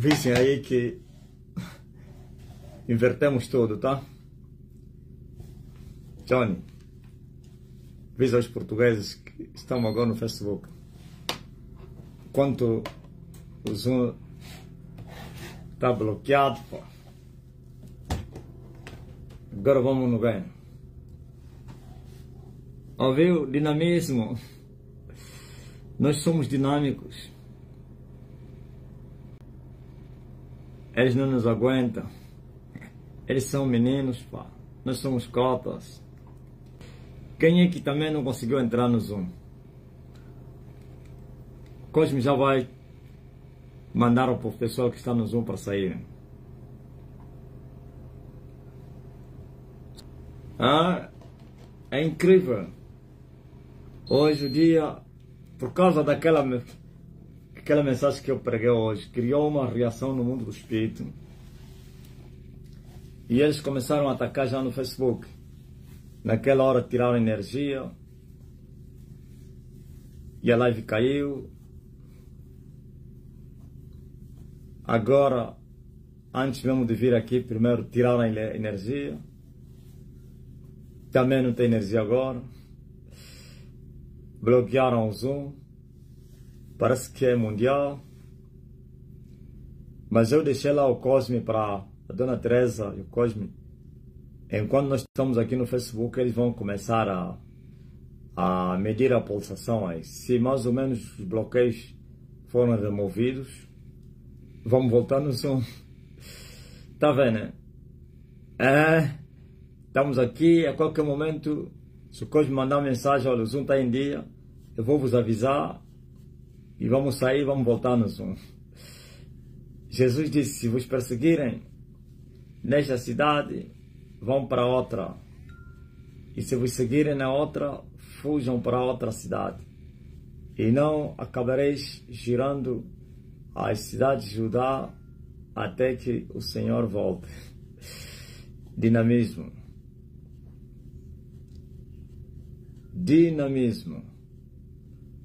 Vissem aí que invertemos tudo, tá? Johnny, visa aos portugueses que estão agora no Facebook. Enquanto o Zoom está bloqueado, pô. Agora vamos no bem. Ouviu? Dinamismo. Nós somos dinâmicos. Eles não nos aguentam. Eles são meninos, pá. Nós somos cotas. Quem é que também não conseguiu entrar no Zoom? Cosme já vai mandar para o pessoal que está no Zoom para sair. É incrível. Hoje o dia, por causa daquela mensagem que eu preguei hoje, criou uma reação no mundo do espírito. E eles começaram a atacar já no Facebook. Naquela hora tiraram energia. E a live caiu. Agora, antes mesmo de vir aqui, primeiro tiraram a energia. Também não tem energia agora. Bloquearam o Zoom. Parece que é mundial. Mas eu deixei lá o Cosme para a Dona Teresa e o Cosme. Enquanto nós estamos aqui no Facebook, eles vão começar a medir a pulsação aí. Se mais ou menos os bloqueios foram removidos, vamos voltar no Zoom. Tá vendo, né? Estamos aqui, a qualquer momento, se o Cosme mandar uma mensagem, olha, o Zoom está em dia, eu vou vos avisar e vamos sair, vamos voltar no Zoom. Jesus disse, se vos perseguirem nesta cidade, vão para outra. E se vos seguirem na outra, fujam para outra cidade. E não acabareis girando as cidades de Judá até que o Senhor volte. Dinamismo. Dinamismo.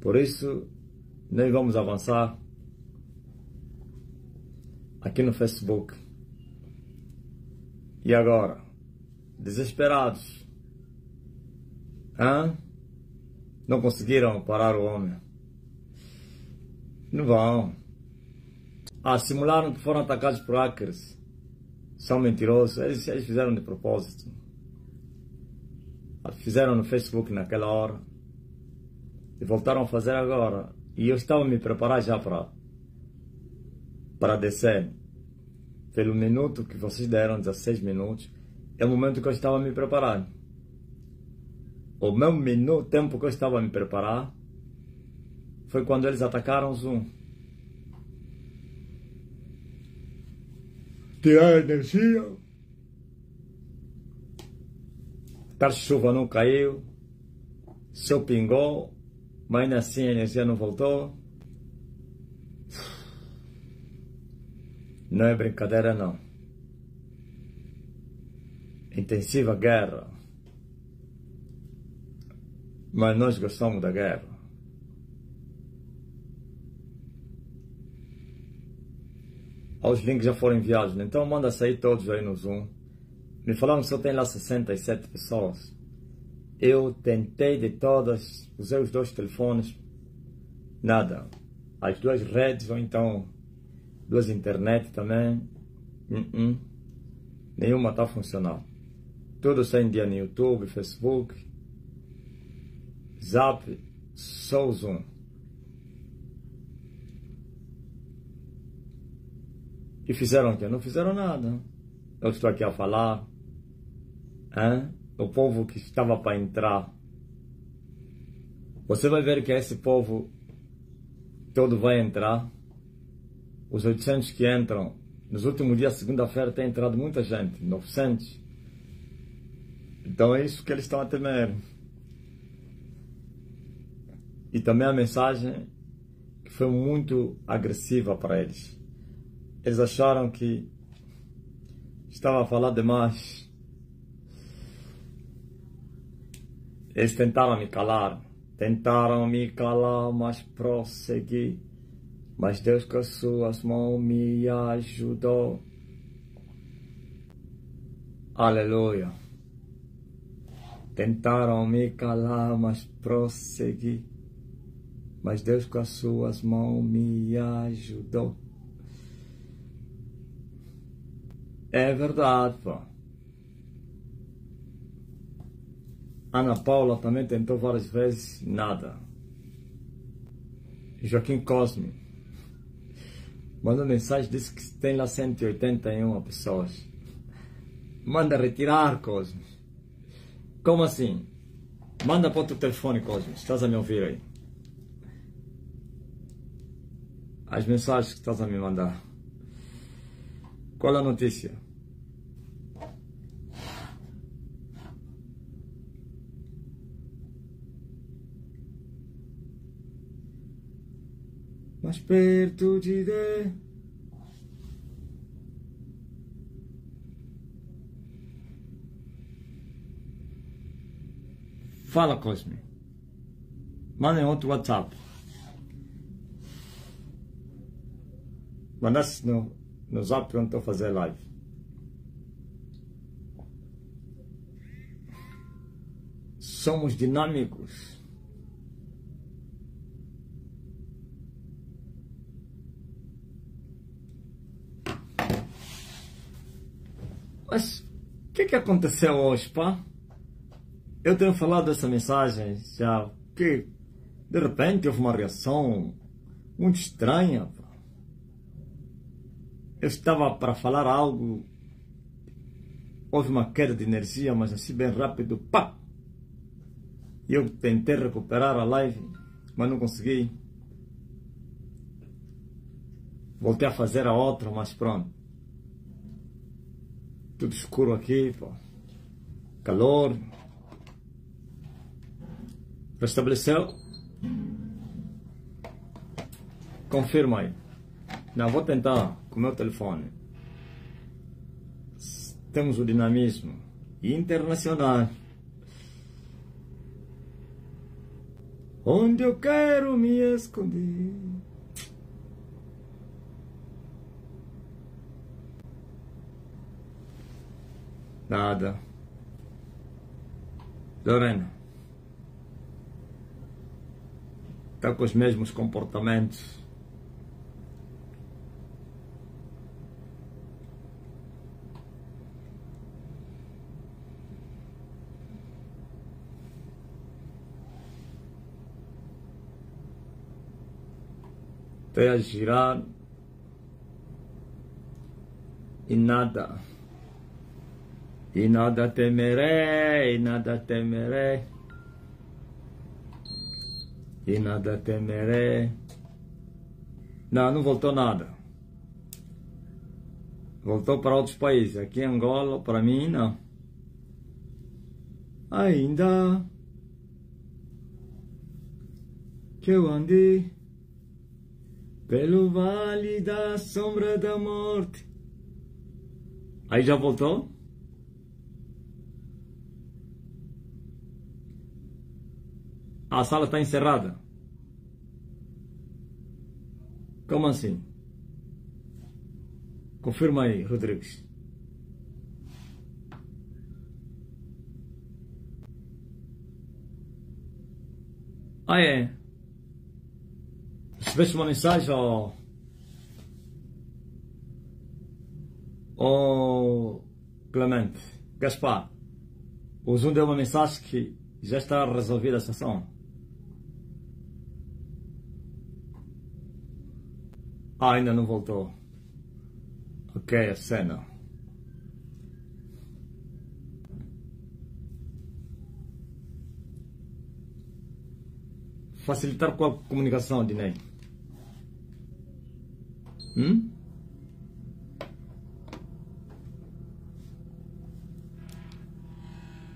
Por isso, nós vamos avançar aqui no Facebook. E agora? Desesperados. Não conseguiram parar o homem. Não vão. Simularam que foram atacados por hackers. São mentirosos. Eles fizeram de propósito. Fizeram no Facebook naquela hora. E voltaram a fazer agora. E eu estava a me preparar já para descer. Pelo minuto que vocês deram, 16 minutos, é o momento que eu estava a me preparar. O meu tempo que eu estava a me preparar foi quando eles atacaram o Zoom. Tirar energia. A chuva não caiu. Só pingou. Mas ainda assim a energia não voltou. Não é brincadeira, não. Intensiva guerra. Mas nós gostamos da guerra. Os links já foram enviados, né? Então manda sair todos aí no Zoom. Me falaram que só tem lá 67 pessoas. Eu tentei de todas, usei os 2 telefones. Nada. As 2 redes, ou então 2 internet também. Nenhuma está funcionando. Tudo sem dia no YouTube, Facebook, Zap, só o Zoom. E fizeram o quê? Não fizeram nada. Eu estou aqui a falar. O povo que estava para entrar. Você vai ver que esse povo todo vai entrar. Os 800 que entram. Nos últimos dias, segunda-feira, tem entrado muita gente. 900. Então é isso que eles estão a temer. E também a mensagem que foi muito agressiva para eles. Eles acharam que estava a falar demais. Eles tentaram me calar, mas prossegui. Mas Deus com as suas mãos me ajudou. Aleluia. Tentaram me calar, mas prossegui. Mas Deus com as suas mãos me ajudou. É verdade, pô. Ana Paula também tentou várias vezes, nada. Joaquim Cosme mandou mensagem, disse que tem lá 181 pessoas. Manda retirar, Cosme. Como assim? Manda para outro telefone, Cosme. Estás a me ouvir aí? As mensagens que estás a me mandar. Qual é a notícia? Mais perto de Deus. Fala, Cosme. Manda outro WhatsApp. Mandasse no Zap quando estou a fazer live. Somos dinâmicos. Mas o que aconteceu hoje, pá? Eu tenho falado dessa mensagem já, que de repente houve uma reação muito estranha, pá. Eu estava para falar algo, houve uma queda de energia, mas assim bem rápido, pá! E eu tentei recuperar a live, mas não consegui. Voltei a fazer a outra, mas pronto. Tudo escuro aqui, pô. Calor. Restabeleceu? Confirma aí. Não, vou tentar com o meu telefone. Temos o dinamismo internacional. Onde eu quero me esconder. Nada. Lorena. Está com os mesmos comportamentos. Até a girar. E nada. E nada temerei, e nada temerei. E nada temerei. Não voltou nada. Voltou para outros países. Aqui em Angola, para mim, não. Ainda que eu andei pelo vale da sombra da morte. Aí já voltou? A sala está encerrada. Como assim? Confirma aí, Rodrigues. Ah, é? Recebeste uma mensagem ao Clemente Gaspar. O Zoom deu uma mensagem que já está resolvida a sessão. Ah, ainda não voltou. Ok, a cena. Facilitar qual comunicação, Dinei?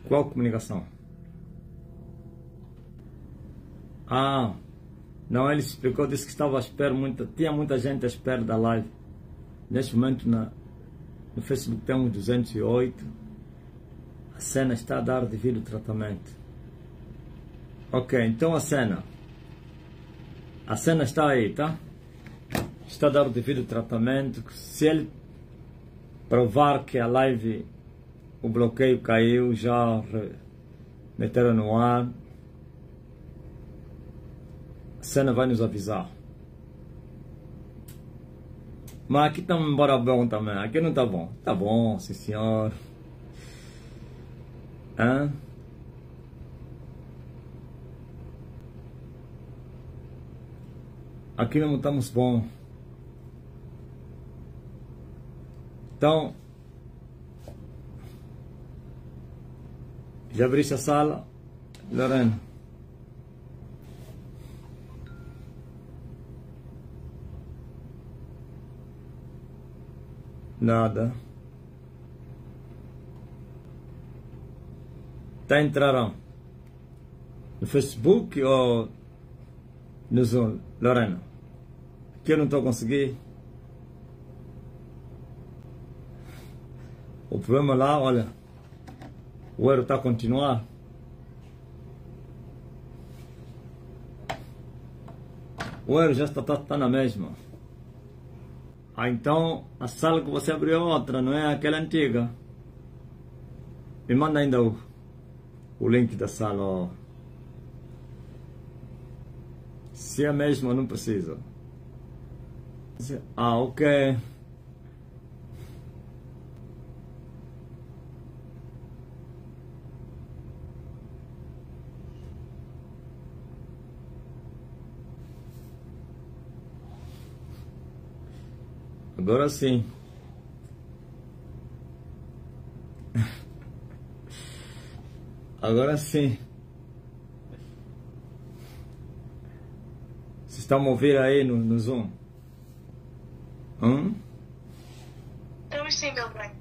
Qual comunicação? Ah, não, ele explicou, disse que estava à espera, tinha muita gente à espera da live. Neste momento no Facebook temos 208. A cena está a dar devido tratamento. Ok, então a cena está aí, tá? está a dar o devido tratamento. Se ele provar que a live, o bloqueio caiu, já meteram no ar, a cena vai nos avisar. Mas aqui estamos embora bom também. Aqui não está bom. Está bom, sim senhor. Hã? Aqui não estamos bom. Então, já abriste a sala, Lorena? Nada. Tá entraram no Facebook ou no Zoom, Lorena? Que eu não estou conseguindo. O problema lá, olha, o erro está a continuar. O erro já está na mesma. Ah, então a sala que você abriu é outra, não é aquela antiga. Me manda ainda o link da sala. Ó. Se é a mesma, não precisa. Ah, ok. Agora sim. Agora sim. Vocês estão a ouvir aí no Zoom? Estamos sim, meu pai.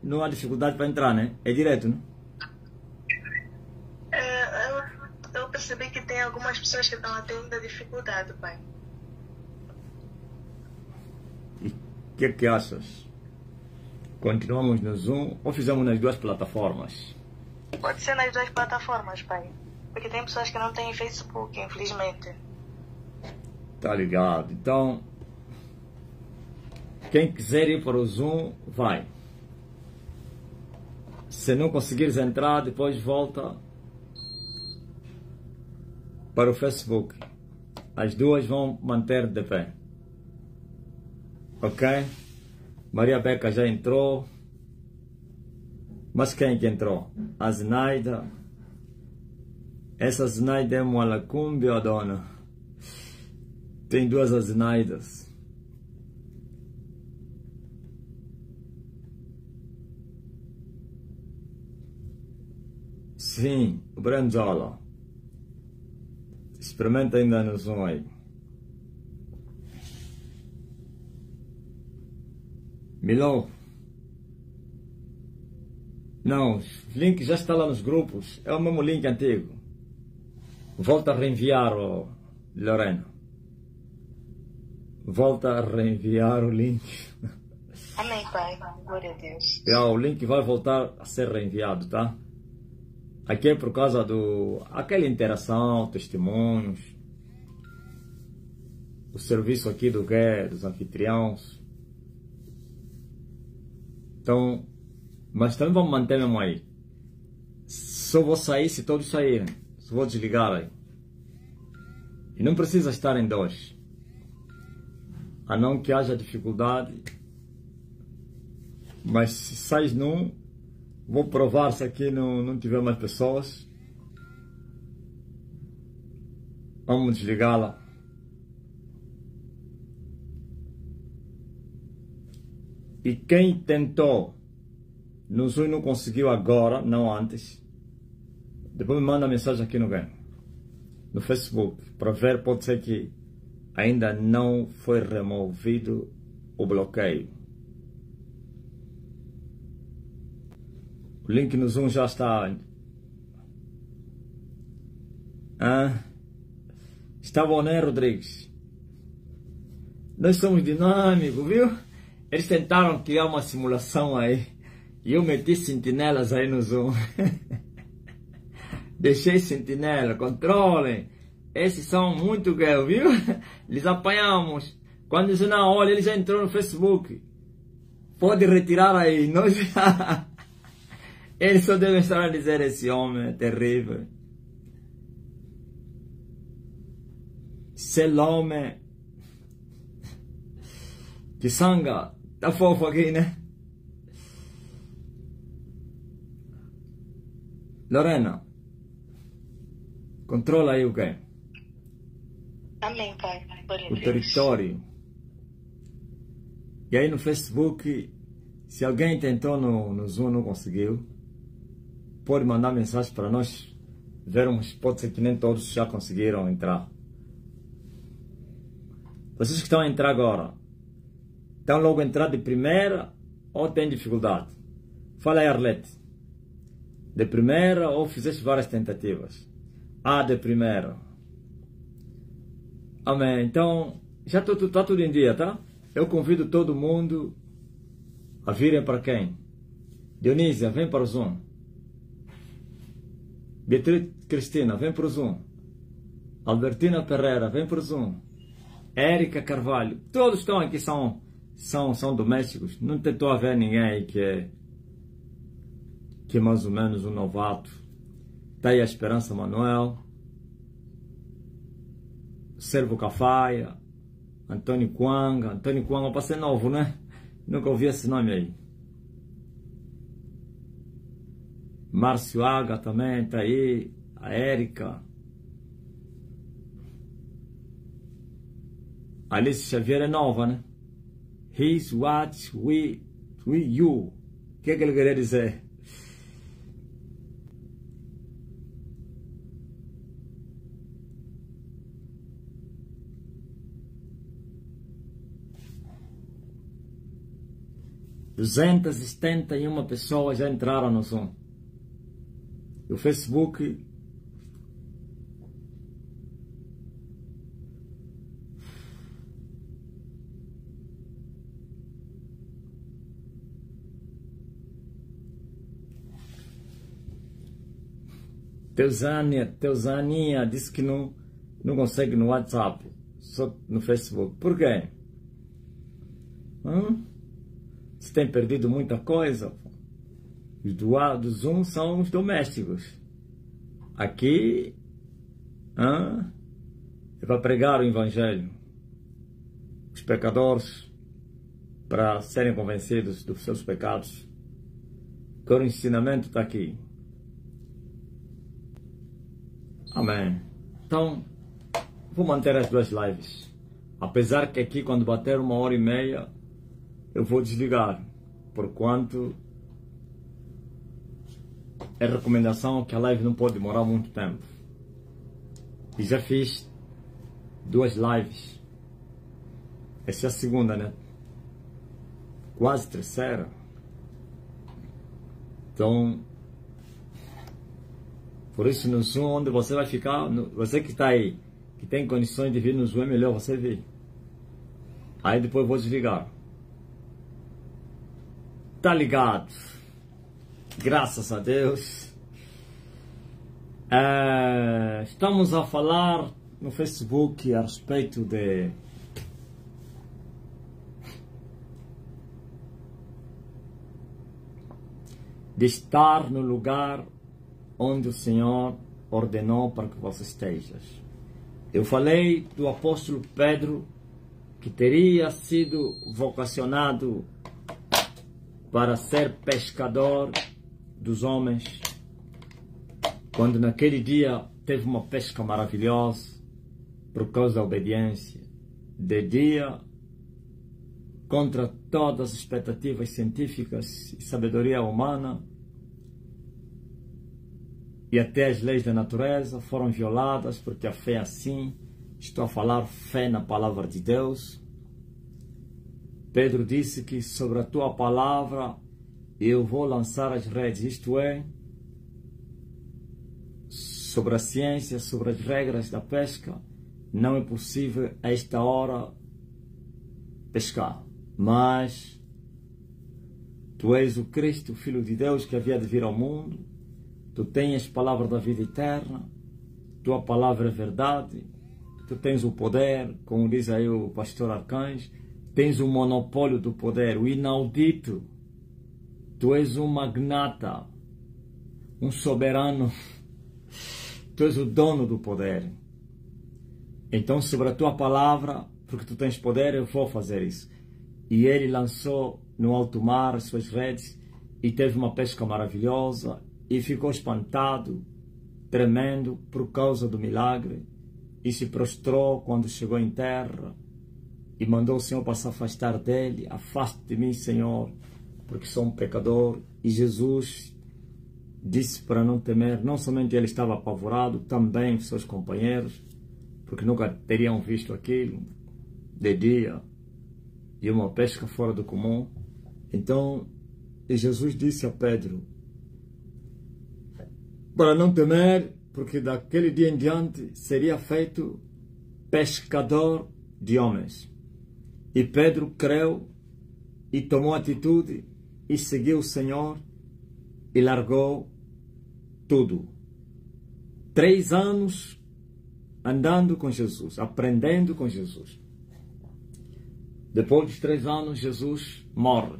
Não há dificuldade para entrar, né? É direto, né? Eu percebi que tem algumas pessoas que estão tendo dificuldade, pai. E o que achas? Continuamos no Zoom ou fizemos nas duas plataformas? Pode ser nas duas plataformas, pai. Porque tem pessoas que não têm Facebook, infelizmente. Tá ligado. Então, quem quiser ir para o Zoom, vai. Se não conseguires entrar, depois volta para o Facebook. As duas vão manter de pé. Ok? Maria Beca já entrou. Mas quem que entrou? A Zenaida. Essa Zenaida é uma lacúmbia, dona. Tem duas Zenaidas. Sim, o Branzola. Experimenta ainda no Zoom aí. Milão. Não, o link já está lá nos grupos. É o mesmo link antigo. Volta a reenviar, Lorena. Volta a reenviar o link. Amém, pai. Glória a Deus. O link vai voltar a ser reenviado, tá? Aqui é por causa aquela interação, testemunhos, o serviço aqui dos anfitriões. Então, mas também vamos manter mesmo aí. Só vou sair se todos saírem. Só vou desligar aí. E não precisa estar em dois. A não que haja dificuldade. Mas se sais num, vou provar se aqui não tiver mais pessoas. Vamos desligá-la. E quem tentou no Zoom não conseguiu agora, não antes, depois me manda mensagem aqui no Facebook, para ver, pode ser que ainda não foi removido o bloqueio. O link no Zoom já está. Está bom, né, Rodrigues? Nós somos dinâmicos, viu? Eles tentaram criar uma simulação aí. E eu meti sentinelas aí no Zoom. Deixei sentinela, controlem. Esses são muito gay, viu? Eles apanhamos. Quando dizem, não, olha, ele já entrou no Facebook. Pode retirar aí. Nós... Eles só devem estar a dizer, esse homem é terrível. Esse homem que sanga. Tá fofo aqui, né? Lorena, controla aí o quê? Amém, Pai. O território. E aí no Facebook, se alguém tentou no Zoom e não conseguiu, pode mandar mensagem para nós vermos, pode ser que nem todos já conseguiram entrar. Vocês que estão a entrar agora, estão logo a entrar de primeira ou têm dificuldade? Fala aí, Arlete. De primeira ou fizeste várias tentativas? Ah, de primeira. Amém. Então, já está tudo em dia, tá? Eu convido todo mundo a virem para quem? Dionísia, vem para o Zoom. Beatriz Cristina, vem para o Zoom. Albertina Pereira, vem para o Zoom. Érica Carvalho, todos estão aqui, são domésticos. Não tentou haver ninguém aí que é mais ou menos um novato. Está aí a Esperança Manuel, Servo Cafaia, Antônio Quanga. Antônio Quanga, para ser novo, né? Nunca ouvi esse nome aí. Márcio Aga também está aí. A Érica. Alice Xavier é nova, né? He's what we you. O que ele queria dizer? Duzentas e 71 pessoas já entraram no Zoom. O Facebook Teusaninha disse que não consegue no WhatsApp, só no Facebook. Por quê? Você tem perdido muita coisa? Os do Zoom são os domésticos. Aqui é para pregar o Evangelho. Os pecadores, para serem convencidos dos seus pecados. Agora o ensinamento está aqui. Amém. Então, vou manter as duas lives. Apesar que aqui, quando bater 1h30, eu vou desligar. Porquanto é recomendação que a live não pode demorar muito tempo. E já fiz 2 lives. Essa é a segunda, né? Quase terceira. Então, por isso no Zoom, onde você vai ficar, você que está aí, que tem condições de vir no Zoom, é melhor você vir. Aí depois eu vou desligar. Tá ligado? Graças a Deus. Estamos a falar no Facebook a respeito de estar no lugar onde o Senhor ordenou para que você esteja. Eu falei do apóstolo Pedro, que teria sido vocacionado para ser pescador dos homens, quando naquele dia teve uma pesca maravilhosa, por causa da obediência, de dia, contra todas as expectativas científicas e sabedoria humana, e até as leis da natureza foram violadas, porque a fé é assim. Estou a falar fé na palavra de Deus. Pedro disse que sobre a tua palavra eu vou lançar as redes, isto é, sobre a ciência, sobre as regras da pesca, não é possível a esta hora pescar. Mas tu és o Cristo, Filho de Deus, que havia de vir ao mundo. Tu tens a palavra da vida eterna. tua palavra é verdade, tu tens o poder, como diz aí o pastor Arcanjo, tens o monopólio do poder, o inaudito. Tu és um magnata, um soberano, tu és o dono do poder. Então, sobre a tua palavra, porque tu tens poder, eu vou fazer isso. E ele lançou no alto mar as suas redes e teve uma pesca maravilhosa e ficou espantado, tremendo por causa do milagre, e se prostrou quando chegou em terra e mandou o Senhor para se afastar dele. Afaste de mim, Senhor, porque sou um pecador. E Jesus disse para não temer. Não somente ele estava apavorado, também seus companheiros, porque nunca teriam visto aquilo de dia e uma pesca fora do comum. Então Jesus disse a Pedro para não temer, porque daquele dia em diante seria feito pescador de homens. E Pedro creu e tomou atitude e seguiu o Senhor e largou tudo. 3 anos andando com Jesus, aprendendo com Jesus. Depois dos 3 anos, Jesus morre.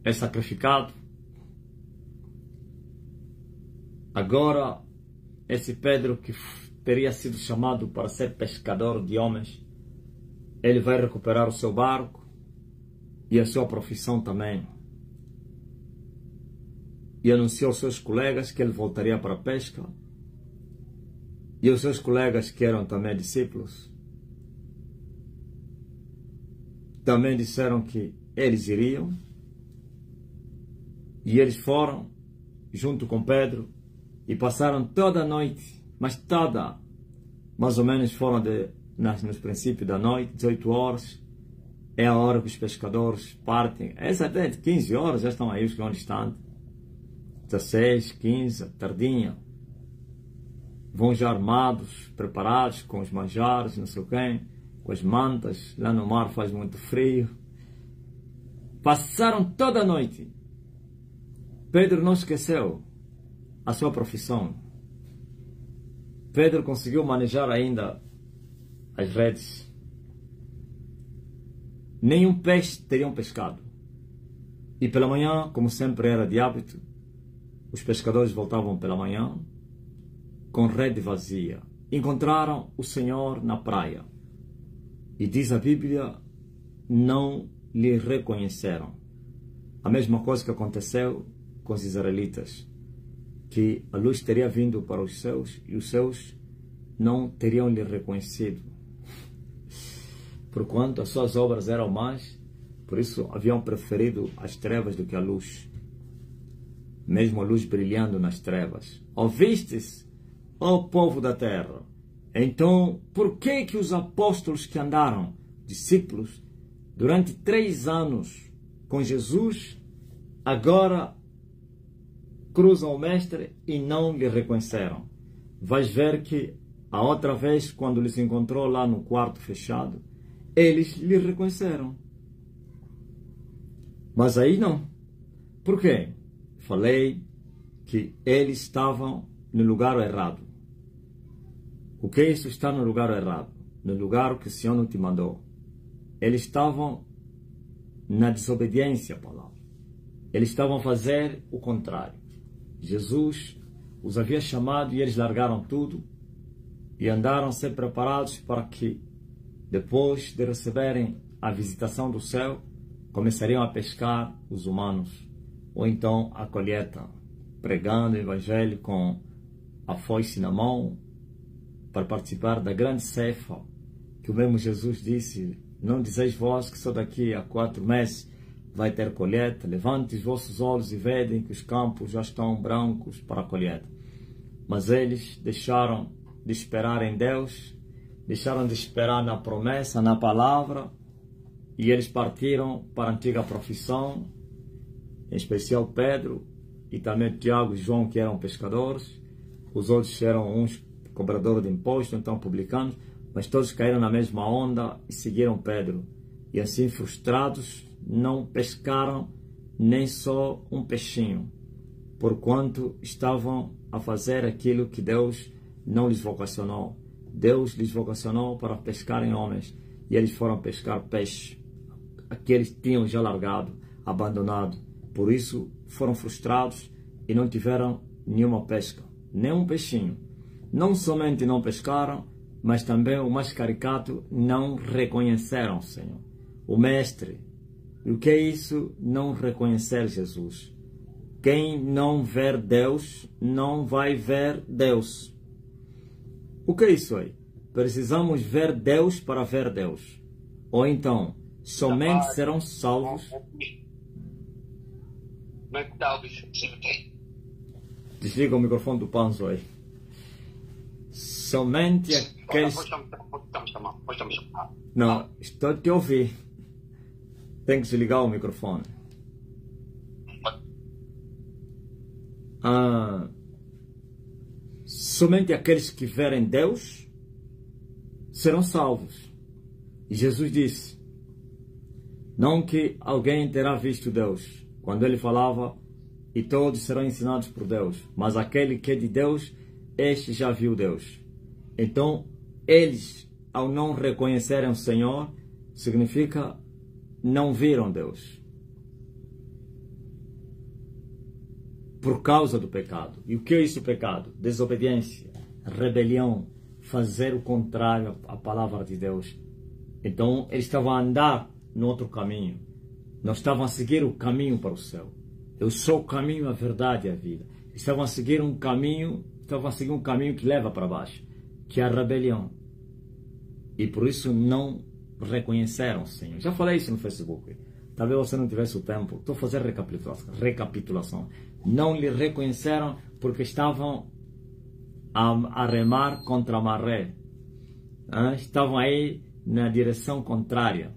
É sacrificado. Agora, esse Pedro que teria sido chamado para ser pescador de homens, ele vai recuperar o seu barco e a sua profissão também. E anunciou aos seus colegas que ele voltaria para a pesca. E os seus colegas, que eram também discípulos, também disseram que eles iriam. E eles foram junto com Pedro e passaram toda a noite, mas toda, mais ou menos foram nos princípios da noite, 18 horas, é a hora que os pescadores partem. Essa até de 15 horas já estão aí os que vão distante, 16, 15, tardinha. Vão já armados, preparados, com os manjares, não sei o quê, com as mantas. Lá no mar faz muito frio. Passaram toda a noite. Pedro não esqueceu a sua profissão. Pedro conseguiu manejar ainda as redes. Nenhum peixe teriam pescado. E pela manhã, como sempre era de hábito, os pescadores voltavam pela manhã com rede vazia. Encontraram o Senhor na praia. E diz a Bíblia, não lhe reconheceram. A mesma coisa que aconteceu com os israelitas, que a luz teria vindo para os seus e os seus não teriam lhe reconhecido, porquanto as suas obras eram más, por isso haviam preferido as trevas do que a luz, mesmo a luz brilhando nas trevas. Ouvistes, ó povo da terra, então por que os apóstolos que andaram, discípulos, durante 3 anos com Jesus, agora cruzam o mestre e não lhe reconheceram? Vais ver que a outra vez, quando lhes encontrou lá no quarto fechado, eles lhe reconheceram. Mas aí não. Por quê? Falei que eles estavam no lugar errado. O que é isso, estar no lugar errado? No lugar que o Senhor não te mandou. Eles estavam na desobediência à palavra. Eles estavam a fazer o contrário. Jesus os havia chamado e eles largaram tudo e andaram a ser preparados para que, depois de receberem a visitação do céu, começariam a pescar os humanos, ou então a colheita, pregando o Evangelho com a foice na mão, para participar da grande ceifa, que o mesmo Jesus disse, não dizeis vós que só daqui a 4 meses vai ter colheita? Levante os vossos olhos e vedem que os campos já estão brancos para a colheita. Mas eles deixaram de esperar em Deus, deixaram de esperar na promessa, na palavra, e eles partiram para a antiga profissão, em especial Pedro e também Tiago e João, que eram pescadores. Os outros eram uns cobradores de imposto, então publicanos, mas todos caíram na mesma onda e seguiram Pedro. E assim, frustrados, não pescaram nem só um peixinho. porquanto estavam a fazer aquilo que Deus não lhes vocacionou. Deus lhes vocacionou para pescarem homens, e eles foram pescar peixe. Aqueles tinham já largado, abandonado. Por isso foram frustrados e não tiveram nenhuma pesca, nem um peixinho. Não somente não pescaram, mas também o mais caricato, não reconheceram o Senhor, o Mestre. E o que é isso? Não reconhecer Jesus. Quem não ver Deus, não vai ver Deus. O que é isso aí? Precisamos ver Deus para ver Deus. Ou então, somente serão salvos. Desliga o microfone do Panzo aí. Somente aqueles... Não, estou a te ouvir. Tem que desligar o microfone. Somente aqueles que verem Deus serão salvos. E Jesus disse, não que alguém terá visto Deus, quando ele falava, e todos serão ensinados por Deus, mas aquele que é de Deus, este já viu Deus. Então, eles, ao não reconhecerem o Senhor, significa não viram Deus. Por causa do pecado. E o que é isso, pecado? Desobediência, rebelião, fazer o contrário à palavra de Deus. Então, eles estavam a andar no outro caminho. Não estavam a seguir o caminho para o céu. Eu sou o caminho, a verdade e a vida. Eles estavam a seguir um caminho, que leva para baixo, que é a rebelião. E por isso não reconheceram o Senhor. Já falei isso no Facebook. Talvez você não tivesse o tempo. Estou a fazer recapitulação. Não lhe reconheceram porque estavam a remar contra a maré. Estavam aí na direção contrária.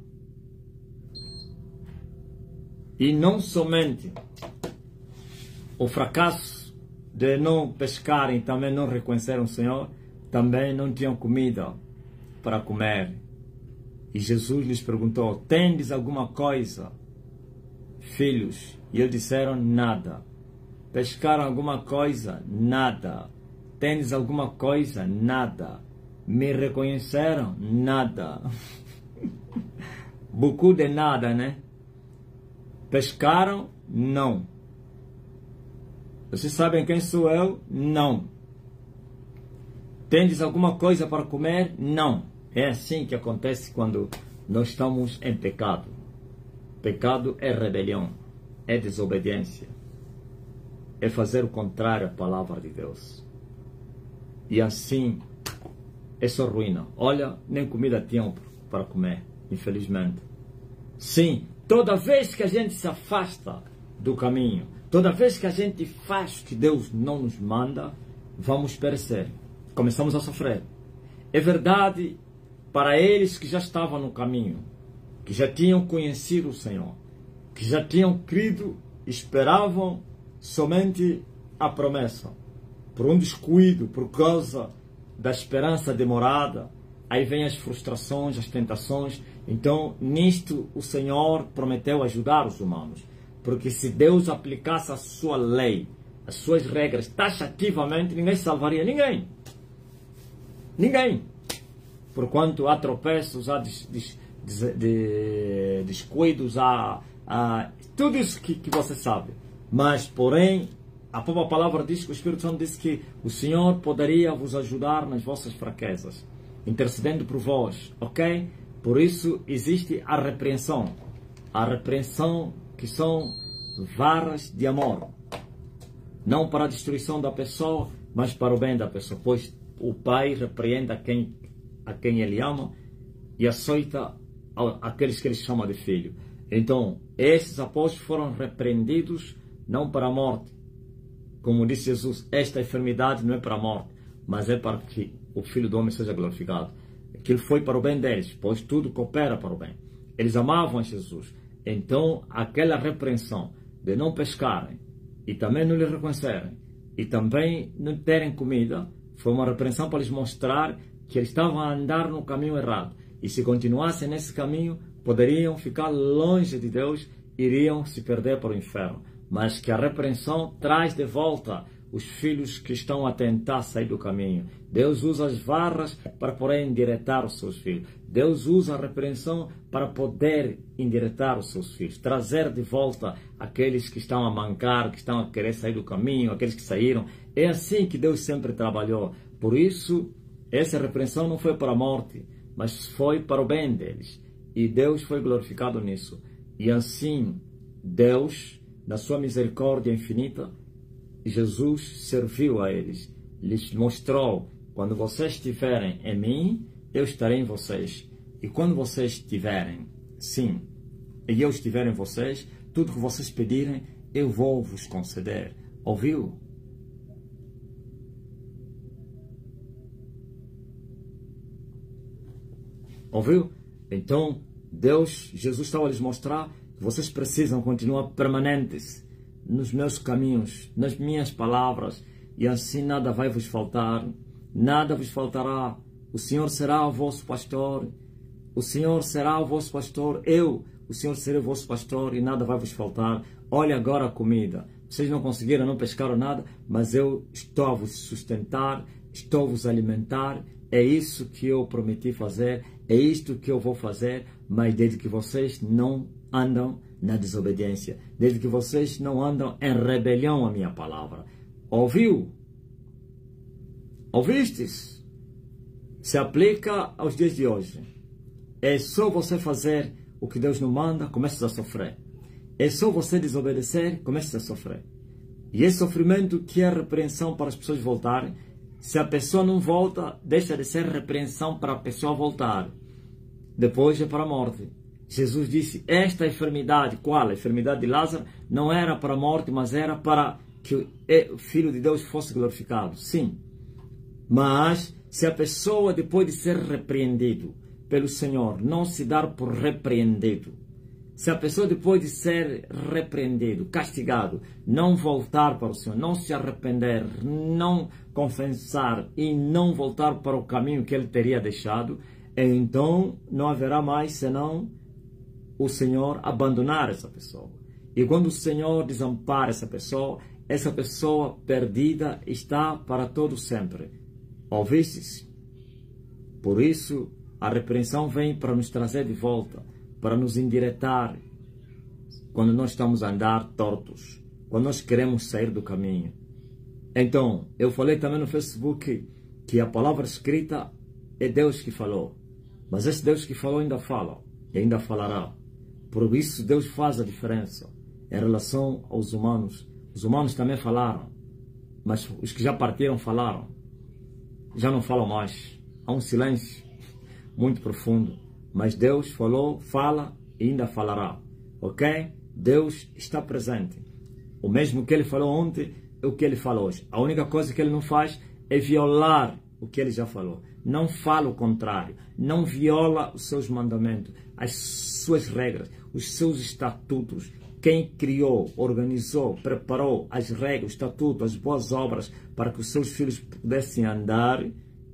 E não somente o fracasso de não pescarem, também não reconheceram o Senhor, também não tinham comida para comer. E Jesus lhes perguntou, tendes alguma coisa, filhos? E eles disseram, nada. Pescaram alguma coisa? Nada. Tendes alguma coisa? Nada. Me reconheceram? Nada. Beaucoup de nada, né? Pescaram? Não. Vocês sabem quem sou eu? Não. Tendes alguma coisa para comer? Não. É assim que acontece quando nós estamos em pecado. Pecado é rebelião, é desobediência, é fazer o contrário à palavra de Deus. E assim, é só ruína. Olha, nem comida tinham para comer, infelizmente. Sim, toda vez que a gente se afasta do caminho, toda vez que a gente faz o que Deus não nos manda, vamos perecer. Começamos a sofrer. É verdade para eles que já estavam no caminho, que já tinham conhecido o Senhor, que já tinham crido, esperavam somente a promessa. Por um descuido, por causa da esperança demorada, aí vem as frustrações, as tentações. Então, nisto o Senhor prometeu ajudar os humanos. Porque se Deus aplicasse a sua lei, as suas regras taxativamente, ninguém salvaria ninguém. Ninguém. Porquanto há tropeços, há descuidos, há tudo isso que você sabe. Mas, porém, a própria palavra diz que o Espírito Santo diz que o Senhor poderia vos ajudar nas vossas fraquezas, intercedendo por vós, ok? Por isso existe a repreensão. A repreensão que são varas de amor. Não para a destruição da pessoa, mas para o bem da pessoa. Pois o Pai repreende a quem Ele ama e açoita aqueles que Ele chama de filho. Então, esses apóstolos foram repreendidos não para a morte. Como disse Jesus, esta enfermidade não é para a morte, mas é para que o Filho do Homem seja glorificado. Aquilo foi para o bem deles, pois tudo coopera para o bem. Eles amavam a Jesus. Então, aquela repreensão de não pescarem e também não lhe reconhecerem e também não terem comida, foi uma repreensão para lhes mostrar que eles estavam a andar no caminho errado. E se continuassem nesse caminho, poderiam ficar longe de Deus, iriam se perder para o inferno. mas que a repreensão traz de volta os filhos que estão a tentar sair do caminho. Deus usa as varas para poder endireitar os seus filhos. Deus usa a repreensão para poder endireitar os seus filhos, trazer de volta aqueles que estão a mancar, que estão a querer sair do caminho, aqueles que saíram. É assim que Deus sempre trabalhou. Por isso, essa repreensão não foi para a morte, mas foi para o bem deles. E Deus foi glorificado nisso. E assim, Deus, na sua misericórdia infinita, Jesus serviu a eles, lhes mostrou: quando vocês estiverem em mim, eu estarei em vocês. E quando vocês estiverem, sim, e eu estiver em vocês, tudo que vocês pedirem, eu vou vos conceder. Ouviu? Ouviu? Então, Jesus estava a lhes mostrar que vocês precisam continuar permanentes nos meus caminhos, nas minhas palavras, e assim nada vai vos faltar, nada vos faltará. O Senhor será o vosso pastor, o Senhor será o vosso pastor, o Senhor será o vosso pastor, e nada vai vos faltar. Olha agora a comida, vocês não conseguiram, não pescaram nada, mas eu estou a vos sustentar, estou a vos alimentar. É isso que eu prometi fazer, é isto que eu vou fazer, mas desde que vocês não andam na desobediência, desde que vocês não andam em rebelião à minha palavra. Ouviu? Ouvistes? Se aplica aos dias de hoje. É só você fazer o que Deus não manda, começa a sofrer. É só você desobedecer, começa a sofrer. E esse sofrimento que é repreensão para as pessoas voltarem. Se a pessoa não volta, deixa de ser repreensão para a pessoa voltar. Depois é para a morte. Jesus disse, esta enfermidade, qual? A enfermidade de Lázaro, não era para a morte, mas era para que o Filho de Deus fosse glorificado. Sim. Mas, se a pessoa, depois de ser repreendido pelo Senhor, não se dar por repreendido, se a pessoa, depois de ser repreendido, castigado, não voltar para o Senhor, não se arrepender, não confessar e não voltar para o caminho que ele teria deixado, então não haverá mais senão o Senhor abandonar essa pessoa. E quando o Senhor desampara essa pessoa perdida está para todo sempre. Ouvistes? Por isso, a repreensão vem para nos trazer de volta, para nos endireitar quando nós estamos a andar tortos, quando nós queremos sair do caminho. Então, eu falei também no Facebook que a palavra escrita é Deus que falou, mas esse Deus que falou ainda fala e ainda falará. Por isso, Deus faz a diferença em relação aos humanos. Os humanos também falaram, mas os que já partiram falaram, já não falam mais. Há um silêncio muito profundo. Mas Deus falou, fala e ainda falará. Ok? Deus está presente. O mesmo que Ele falou ontem é o que Ele fala hoje. A única coisa que Ele não faz é violar o que Ele já falou. Não fala o contrário. Não viola os seus mandamentos, as suas regras, os seus estatutos. Quem criou, organizou, preparou as regras, os estatutos, as boas obras para que os seus filhos pudessem andar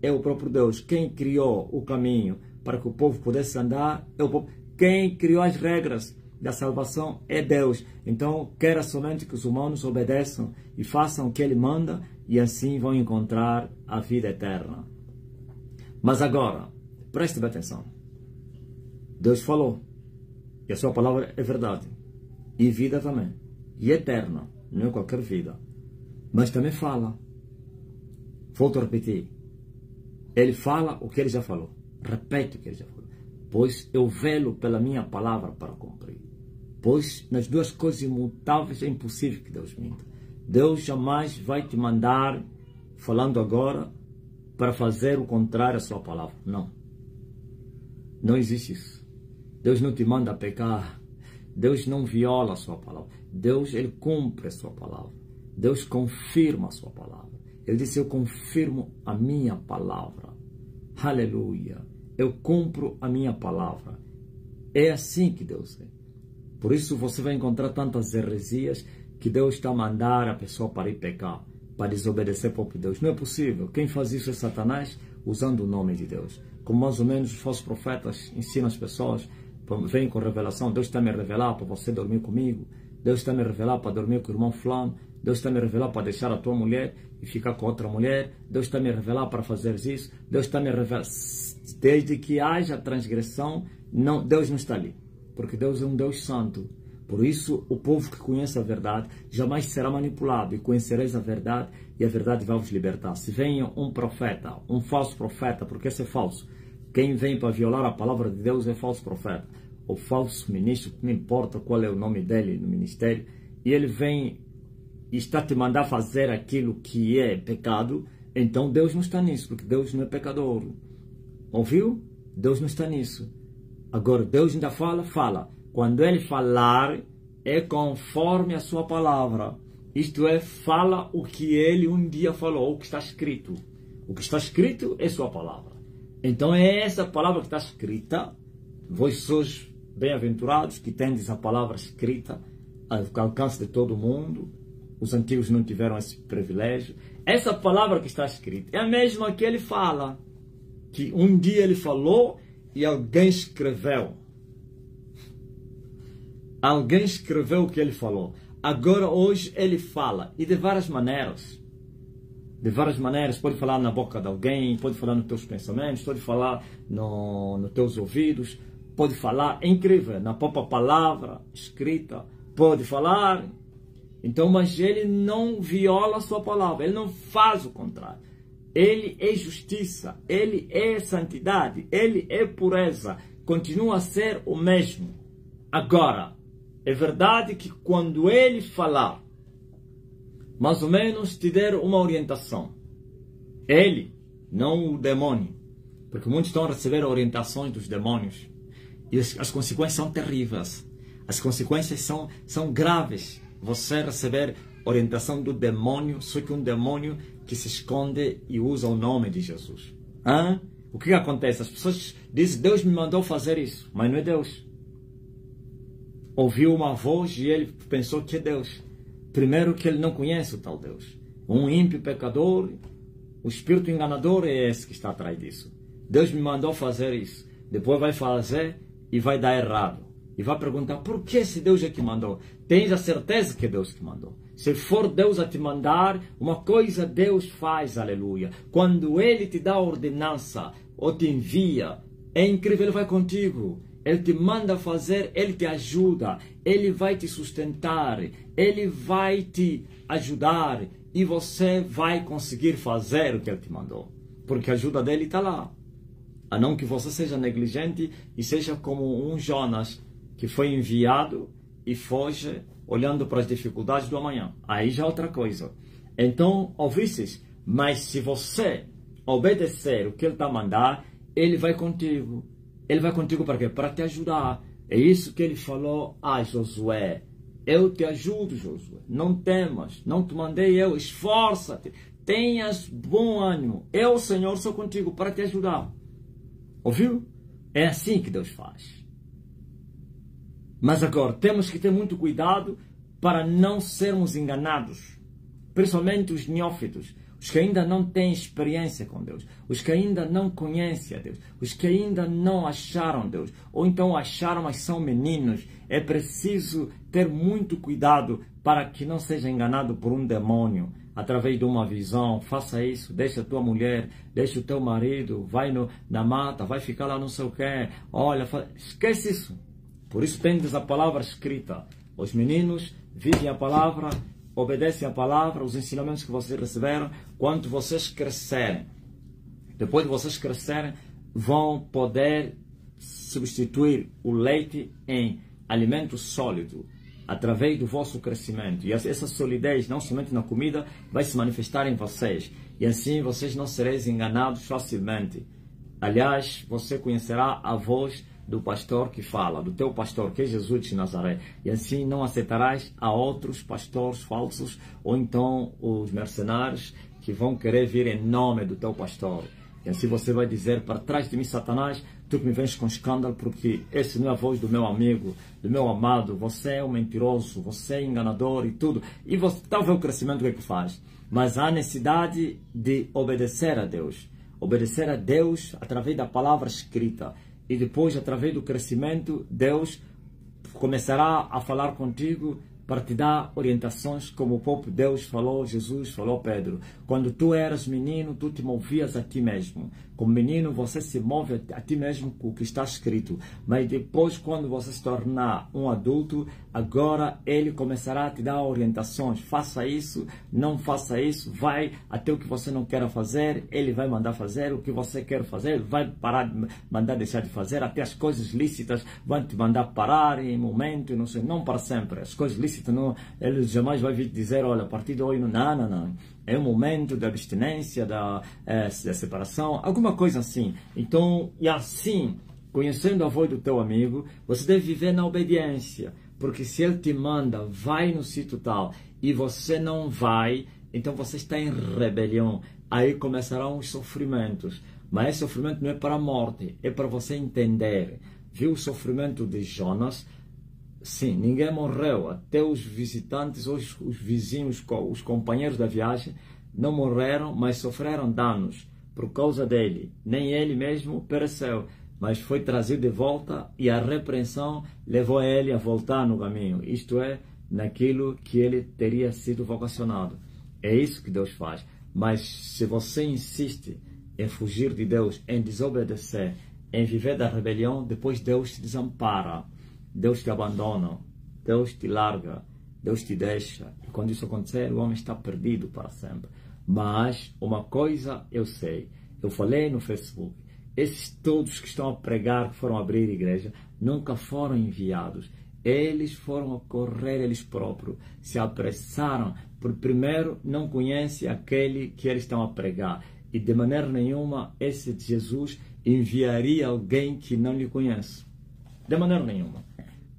é o próprio Deus. Quem criou o caminho para que o povo pudesse andar é o povo. Quem criou as regras da salvação é Deus. Então, quer somente que os humanos obedeçam e façam o que Ele manda e assim vão encontrar a vida eterna. Mas agora, preste bem atenção. Deus falou e a sua palavra é verdade. E vida também. E eterna. Não é qualquer vida. Mas também fala. Volto a repetir. Ele fala o que Ele já falou. Repete o que Ele já falou. Pois eu velo pela minha palavra para cumprir. Pois nas duas coisas imutáveis é impossível que Deus minta. Deus jamais vai te mandar, falando agora, para fazer o contrário à sua palavra. Não. Não existe isso. Deus não te manda pecar. Deus não viola a sua palavra. Deus, Ele cumpre a sua palavra. Deus confirma a sua palavra. Ele disse, eu confirmo a minha palavra. Aleluia. Eu cumpro a minha palavra. É assim que Deus é. Por isso você vai encontrar tantas heresias que Deus está a mandar a pessoa para ir pecar, para desobedecer ao próprio Deus. Não é possível. Quem faz isso é Satanás, usando o nome de Deus. Como mais ou menos os falsos profetas ensinam as pessoas, vem com revelação, Deus está a me revelar para você dormir comigo. Deus está me revelando para dormir com o irmão fulano, Deus está me revelando para deixar a tua mulher e ficar com outra mulher, Deus está me revelando para fazer isso, Deus está me revelando. Desde que haja transgressão, não, Deus não está ali, porque Deus é um Deus santo. Por isso, o povo que conhece a verdade jamais será manipulado, e conhecereis a verdade, e a verdade vai vos libertar. Se vem um profeta, um falso profeta, porque esse é falso, quem vem para violar a palavra de Deus é falso profeta, ou falso ministro, não importa qual é o nome dele no ministério, e ele vem e está te mandando fazer aquilo que é pecado, então Deus não está nisso, porque Deus não é pecador. Ouviu? Deus não está nisso. Agora, Deus ainda fala. Quando ele falar, é conforme a sua palavra. Isto é, fala o que ele um dia falou, o que está escrito. O que está escrito é sua palavra. Então é essa palavra que está escrita. Vós sois bem-aventurados que tendes a palavra escrita ao alcance de todo mundo. Os antigos não tiveram esse privilégio. Essa palavra que está escrita é a mesma que ele fala. Que um dia ele falou e alguém escreveu. Alguém escreveu o que ele falou. Agora, hoje, ele fala. E de várias maneiras. De várias maneiras. Pode falar na boca de alguém, pode falar nos teus pensamentos, pode falar nos teus ouvidos, pode falar, é incrível, na própria palavra escrita, pode falar. Então, mas ele não viola a sua palavra, ele não faz o contrário. Ele é justiça, ele é santidade, ele é pureza, continua a ser o mesmo. Agora, é verdade que quando ele falar, mais ou menos te der uma orientação, ele, não o demônio, porque muitos estão a receber orientações dos demônios, e as consequências são terríveis, as consequências são graves. Você receber orientação do demônio, só que um demônio que se esconde e usa o nome de Jesus. O que acontece? As pessoas dizem, Deus me mandou fazer isso, mas não é Deus. Ouviu uma voz e ele pensou que é Deus. Primeiro que ele não conhece o tal Deus. Um ímpio pecador, o espírito enganador é esse que está atrás disso. Deus me mandou fazer isso. Depois vai fazer e vai dar errado. E vai perguntar, por que esse Deus é que mandou? Tens a certeza que é Deus que mandou. Se for Deus a te mandar, uma coisa Deus faz, aleluia. Quando Ele te dá a ordenança ou te envia, é incrível, Ele vai contigo. Ele te manda fazer, Ele te ajuda, Ele vai te sustentar, Ele vai te ajudar e você vai conseguir fazer o que Ele te mandou. Porque a ajuda dele está lá. A não que você seja negligente e seja como um Jonas que foi enviado e foge olhando para as dificuldades do amanhã. Aí já é outra coisa. Então, ouvistes, mas se você obedecer o que Ele está a mandar, Ele vai contigo. Ele vai contigo para quê? Para te ajudar. É isso que Ele falou a Josué. Eu te ajudo, Josué. Não temas, não te mandei eu. Esforça-te, tenhas bom ânimo. Eu, Senhor, sou contigo para te ajudar. Ouviu? É assim que Deus faz. Mas agora, temos que ter muito cuidado para não sermos enganados. Principalmente os neófitos, os que ainda não têm experiência com Deus, os que ainda não conhecem a Deus, os que ainda não acharam Deus, ou então acharam, mas são meninos. É preciso ter muito cuidado para que não seja enganado por um demônio, através de uma visão. Faça isso, deixa a tua mulher, deixa o teu marido, vai na mata, vai ficar lá não sei o que, olha, esquece isso. Por isso tendes a palavra escrita. Os meninos vivem a palavra, obedecem a palavra, os ensinamentos que vocês receberam. Quando vocês crescerem, depois de vocês crescerem, vão poder substituir o leite em alimento sólido, através do vosso crescimento. E essa solidez, não somente na comida, vai se manifestar em vocês. E assim vocês não sereis enganados facilmente. Aliás, você conhecerá a voz do pastor que fala, do teu pastor, que é Jesus de Nazaré. E assim não aceitarás a outros pastores falsos, ou então os mercenários que vão querer vir em nome do teu pastor. E assim você vai dizer, para trás de mim, Satanás, tu que me vens com escândalo, porque esse não é a voz do meu amigo, do meu amado. Você é um mentiroso, você é enganador e tudo. E você está a ver o crescimento que faz. Mas há necessidade de obedecer a Deus. Obedecer a Deus através da palavra escrita. E depois, através do crescimento, Deus começará a falar contigo para te dar orientações, como o próprio Deus falou, Jesus falou a Pedro. Quando tu eras menino, tu te movias a ti mesmo. Como menino, você se move a ti mesmo com o que está escrito. Mas depois, quando você se tornar um adulto, agora ele começará a te dar orientações. Faça isso, não faça isso, vai até o que você não quer fazer, ele vai mandar fazer. O que você quer fazer, vai parar de mandar deixar de fazer. Até as coisas lícitas vão te mandar parar em momento, não sei, não para sempre. As coisas lícitas, não, ele jamais vai vir dizer, olha, a partir de hoje, não. É um momento da abstinência, da separação, alguma coisa assim. Então, e assim, conhecendo a voz do teu amigo, você deve viver na obediência. Porque se ele te manda, vai no sítio tal, e você não vai, então você está em rebelião. Aí começarão os sofrimentos. Mas esse sofrimento não é para a morte, é para você entender. Viu o sofrimento de Jonas? Sim, ninguém morreu. Até os visitantes, os vizinhos, os companheiros da viagem, não morreram, mas sofreram danos por causa dele. Nem ele mesmo pereceu, mas foi trazido de volta e a repreensão levou ele a voltar no caminho. Isto é, naquilo que ele teria sido vocacionado. É isso que Deus faz. Mas se você insiste em fugir de Deus, em desobedecer, em viver da rebelião, depois Deus te desampara, Deus te abandona, Deus te larga, Deus te deixa. E quando isso acontecer, o homem está perdido para sempre. Mas uma coisa eu sei, eu falei no Facebook, esses todos que estão a pregar, que foram abrir igreja, nunca foram enviados. Eles foram a correr eles próprios, se apressaram, porque primeiro não conhecem aquele que eles estão a pregar. E de maneira nenhuma esse Jesus enviaria alguém que não lhe conhece. De maneira nenhuma.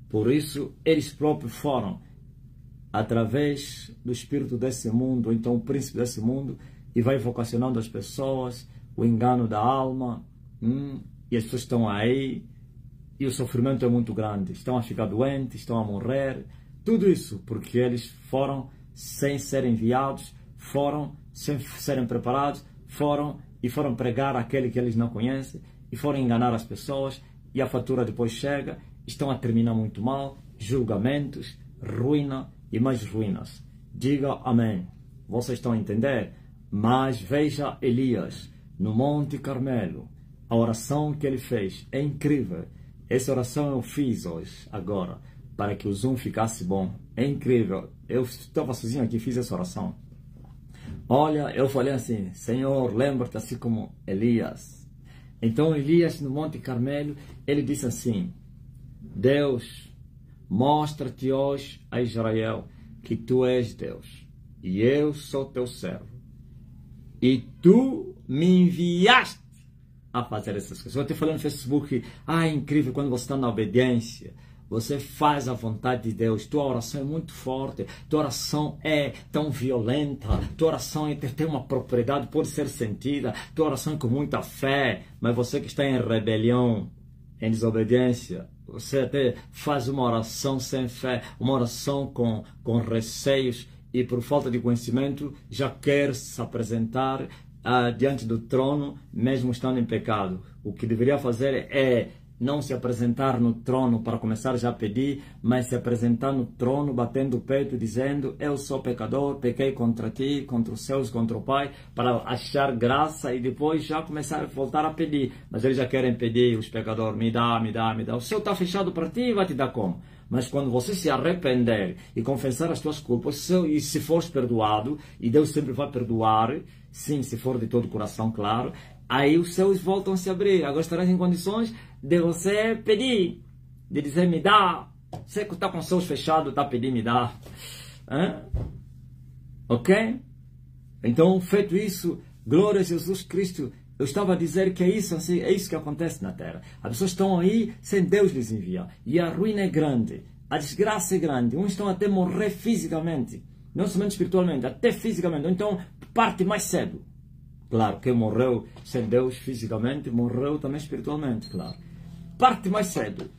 Por isso, eles próprios foram, através do espírito desse mundo, ou então o príncipe desse mundo, e vai vocacionando as pessoas, o engano da alma, e as pessoas estão aí, e o sofrimento é muito grande. Estão a ficar doentes, estão a morrer, tudo isso porque eles foram sem serem enviados, foram sem serem preparados, foram pregar aquele que eles não conhecem, e foram enganar as pessoas, e a fatura depois chega, estão a terminar muito mal, julgamentos, ruína e mais ruínas. Diga amém. Vocês estão a entender? Mas veja Elias no Monte Carmelo, a oração que ele fez é incrível. Essa oração eu fiz hoje, agora, para que o Zoom ficasse bom. É incrível. Eu estava sozinho aqui e fiz essa oração. Olha, eu falei assim, Senhor, lembra-te assim como Elias. Então Elias no Monte Carmelo, ele disse assim, Deus, mostra-te hoje a Israel que tu és Deus e eu sou teu servo. E tu me enviaste a fazer essas coisas. Eu estou falando no Facebook, é incrível quando você está na obediência. Você faz a vontade de Deus. Tua oração é muito forte. Tua oração é tão violenta. Tua oração tem uma propriedade, pode ser sentida. Tua oração é com muita fé. Mas você que está em rebelião, em desobediência, você até faz uma oração sem fé, uma oração com receios e por falta de conhecimento já quer se apresentar diante do trono, mesmo estando em pecado. O que deveria fazer é não se apresentar no trono para começar já a pedir, mas se apresentar no trono, batendo o peito, dizendo, eu sou pecador, pequei contra ti, contra os céus, contra o Pai, para achar graça e depois já começar a voltar a pedir. Mas eles já querem pedir, os pecadores, me dá. O céu está fechado para ti, vai te dar como? Mas quando você se arrepender e confessar as tuas culpas, e se fores perdoado, e Deus sempre vai perdoar, sim, se for de todo o coração, claro, aí os céus voltam a se abrir. Agora estarás em condições de você pedir, de dizer, me dá. Você que está com os céus fechados, está pedindo, me dá. Ok? Então, feito isso, glória a Jesus Cristo. Eu estava a dizer que é isso que acontece na Terra. As pessoas estão aí sem Deus lhes enviar. E a ruína é grande. A desgraça é grande. Uns estão até morrer fisicamente. Não somente espiritualmente, até fisicamente. Então, parte mais cedo. Claro, quem morreu sem Deus fisicamente, morreu também espiritualmente, claro. Parte mais cedo.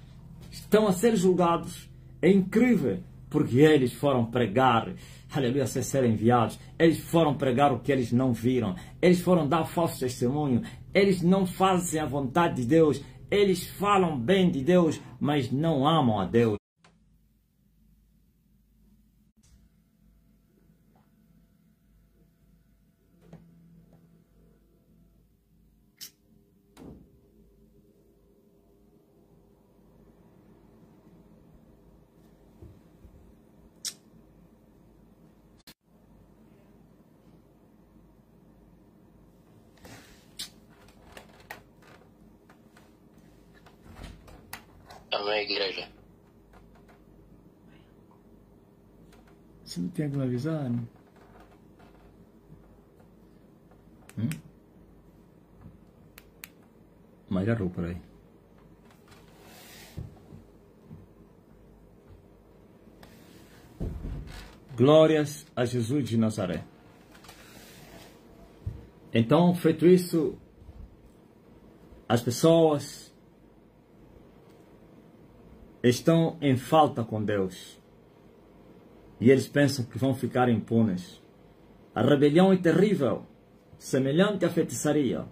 Estão a ser julgados. É incrível, porque eles foram pregar, aleluia, sem serem enviados. Eles foram pregar o que eles não viram. Eles foram dar falso testemunho. Eles não fazem a vontade de Deus. Eles falam bem de Deus, mas não amam a Deus. não é igreja. Você não tem que me avisar, né? Mas já por aí. Glórias a Jesus de Nazaré. Então, feito isso, as pessoas estão em falta com Deus. E eles pensam que vão ficar impunes. A rebelião é terrível, semelhante à feitiçaria.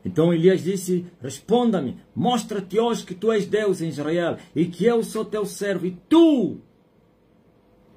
Então Elias disse, responda-me, mostra-te hoje que tu és Deus em Israel, e que eu sou teu servo, e tu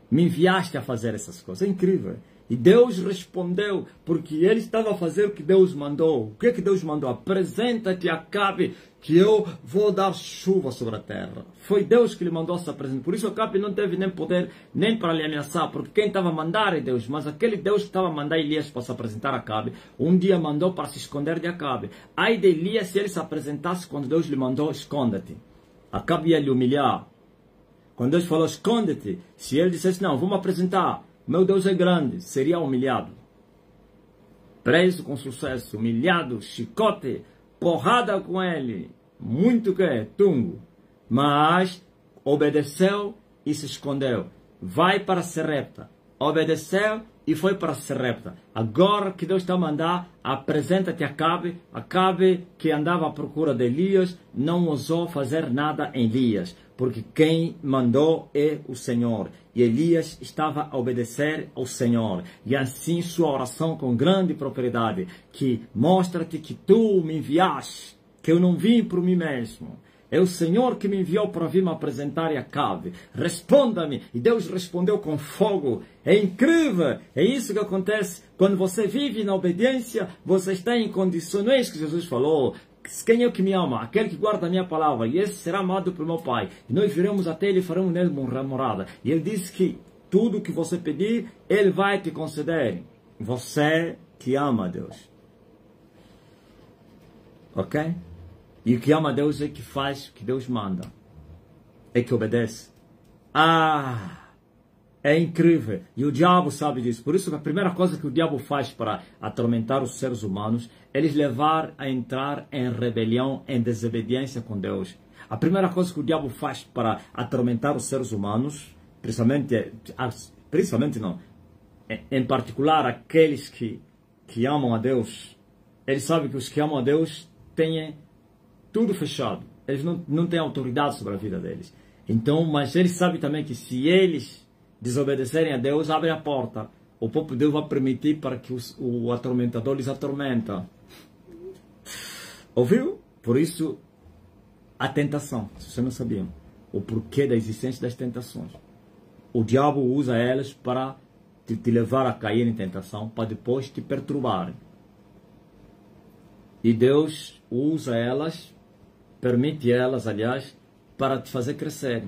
me enviaste a fazer essas coisas. É incrível. E Deus respondeu, porque ele estava a fazer o que Deus mandou. O que é que Deus mandou? Apresenta-te a Acabe, que eu vou dar chuva sobre a terra. Foi Deus que lhe mandou se apresentar. Por isso Acabe não teve nem poder, nem para lhe ameaçar, porque quem estava a mandar é Deus. Mas aquele Deus que estava a mandar Elias para se apresentar a Acabe, um dia mandou para se esconder de Acabe. Ai de Elias se ele se apresentasse quando Deus lhe mandou, esconda-te. Acabe ia lhe humilhar. Quando Deus falou, esconde-te, se ele dissesse, não, vou me apresentar, meu Deus é grande, seria humilhado. Preso com sucesso, humilhado, chicote, porrada com ele, muito que é, tungo. Mas obedeceu e se escondeu. Vai para Serepta. Obedeceu e foi para Serepta. Agora que Deus está a mandar, apresenta-te a Acabe. Acabe, que andava à procura de Elias, não ousou fazer nada em Elias, porque quem mandou é o Senhor. E Elias estava a obedecer ao Senhor. E assim sua oração com grande propriedade, que mostra-te que tu me enviaste, que eu não vim por mim mesmo. É o Senhor que me enviou para vir me apresentar a Acabe. Responda-me. E Deus respondeu com fogo. É incrível. É isso que acontece. Quando você vive na obediência, você está em condições. Não é isso que Jesus falou. Quem é o que me ama? Aquele que guarda a minha palavra. E esse será amado por meu Pai. E nós viremos até ele e faremos nele uma morada. E ele disse que tudo que você pedir, ele vai te conceder. Você que ama a Deus. Ok? E o que ama a Deus é que faz o que Deus manda. É que obedece. É incrível. E o diabo sabe disso. Por isso que a primeira coisa que o diabo faz para atormentar os seres humanos é lhes levar a entrar em rebelião, em desobediência com Deus. A primeira coisa que o diabo faz para atormentar os seres humanos, em particular aqueles que amam a Deus, ele sabe que os que amam a Deus têm tudo fechado. Eles não têm autoridade sobre a vida deles. Então, mas ele sabe também que se eles desobedecerem a Deus, abre a porta. O próprio Deus vai permitir para que o atormentador lhes atormenta. Ouviu? Por isso, a tentação. Se você não sabia, o porquê da existência das tentações. O diabo usa elas para te levar a cair em tentação, para depois te perturbar. E Deus usa elas, permite elas, aliás, para te fazer crescer.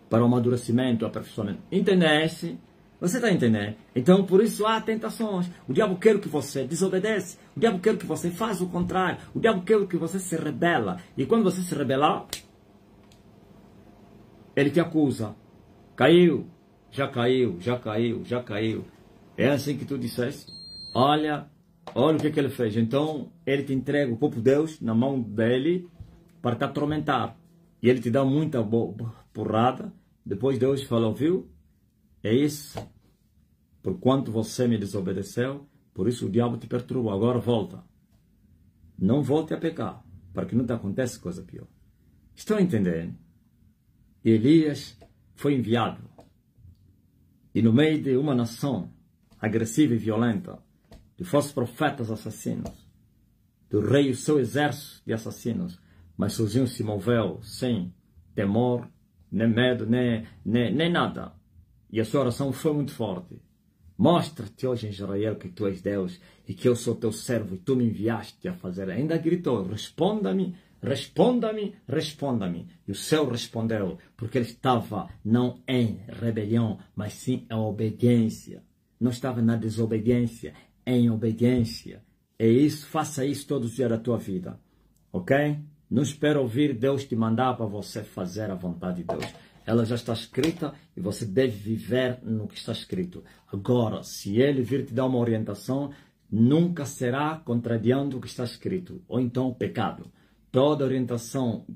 Para o amadurecimento, o aperfeiçoamento. Entendesse? Você está entendendo? Então, por isso há tentações. O diabo quer que você desobedece. O diabo quer que você faça o contrário. O diabo quer que você se rebela. E quando você se rebelar, ele te acusa. Caiu. Já caiu, já caiu, já caiu. É assim que tu disseste? Olha o que ele fez. Então, ele te entrega o próprio Deus na mão dele para te atormentar. E ele te dá muita porrada. Depois Deus falou, viu? É isso. Por quanto você me desobedeceu, por isso o diabo te perturbou. Agora volta. Não volte a pecar, para que não te aconteça coisa pior. Estão entendendo? E Elias foi enviado. E no meio de uma nação agressiva e violenta, de falsos profetas assassinos, do rei e o seu exército de assassinos, mas sozinho se moveu, sem temor, nem medo, nem nada. E a sua oração foi muito forte. Mostra-te hoje em Israel que tu és Deus e que eu sou teu servo e tu me enviaste a fazer. Ainda gritou, responda-me, responda-me, responda-me. E o céu respondeu, porque ele estava não em rebelião, mas sim em obediência. Não estava na desobediência, em obediência. É isso, faça isso todos os dias da tua vida. Ok? Não espera ouvir Deus te mandar para você fazer a vontade de Deus. Ela já está escrita e você deve viver no que está escrito. Agora, se Ele vir te dar uma orientação, nunca será contrariando o que está escrito, ou então pecado. Toda orientação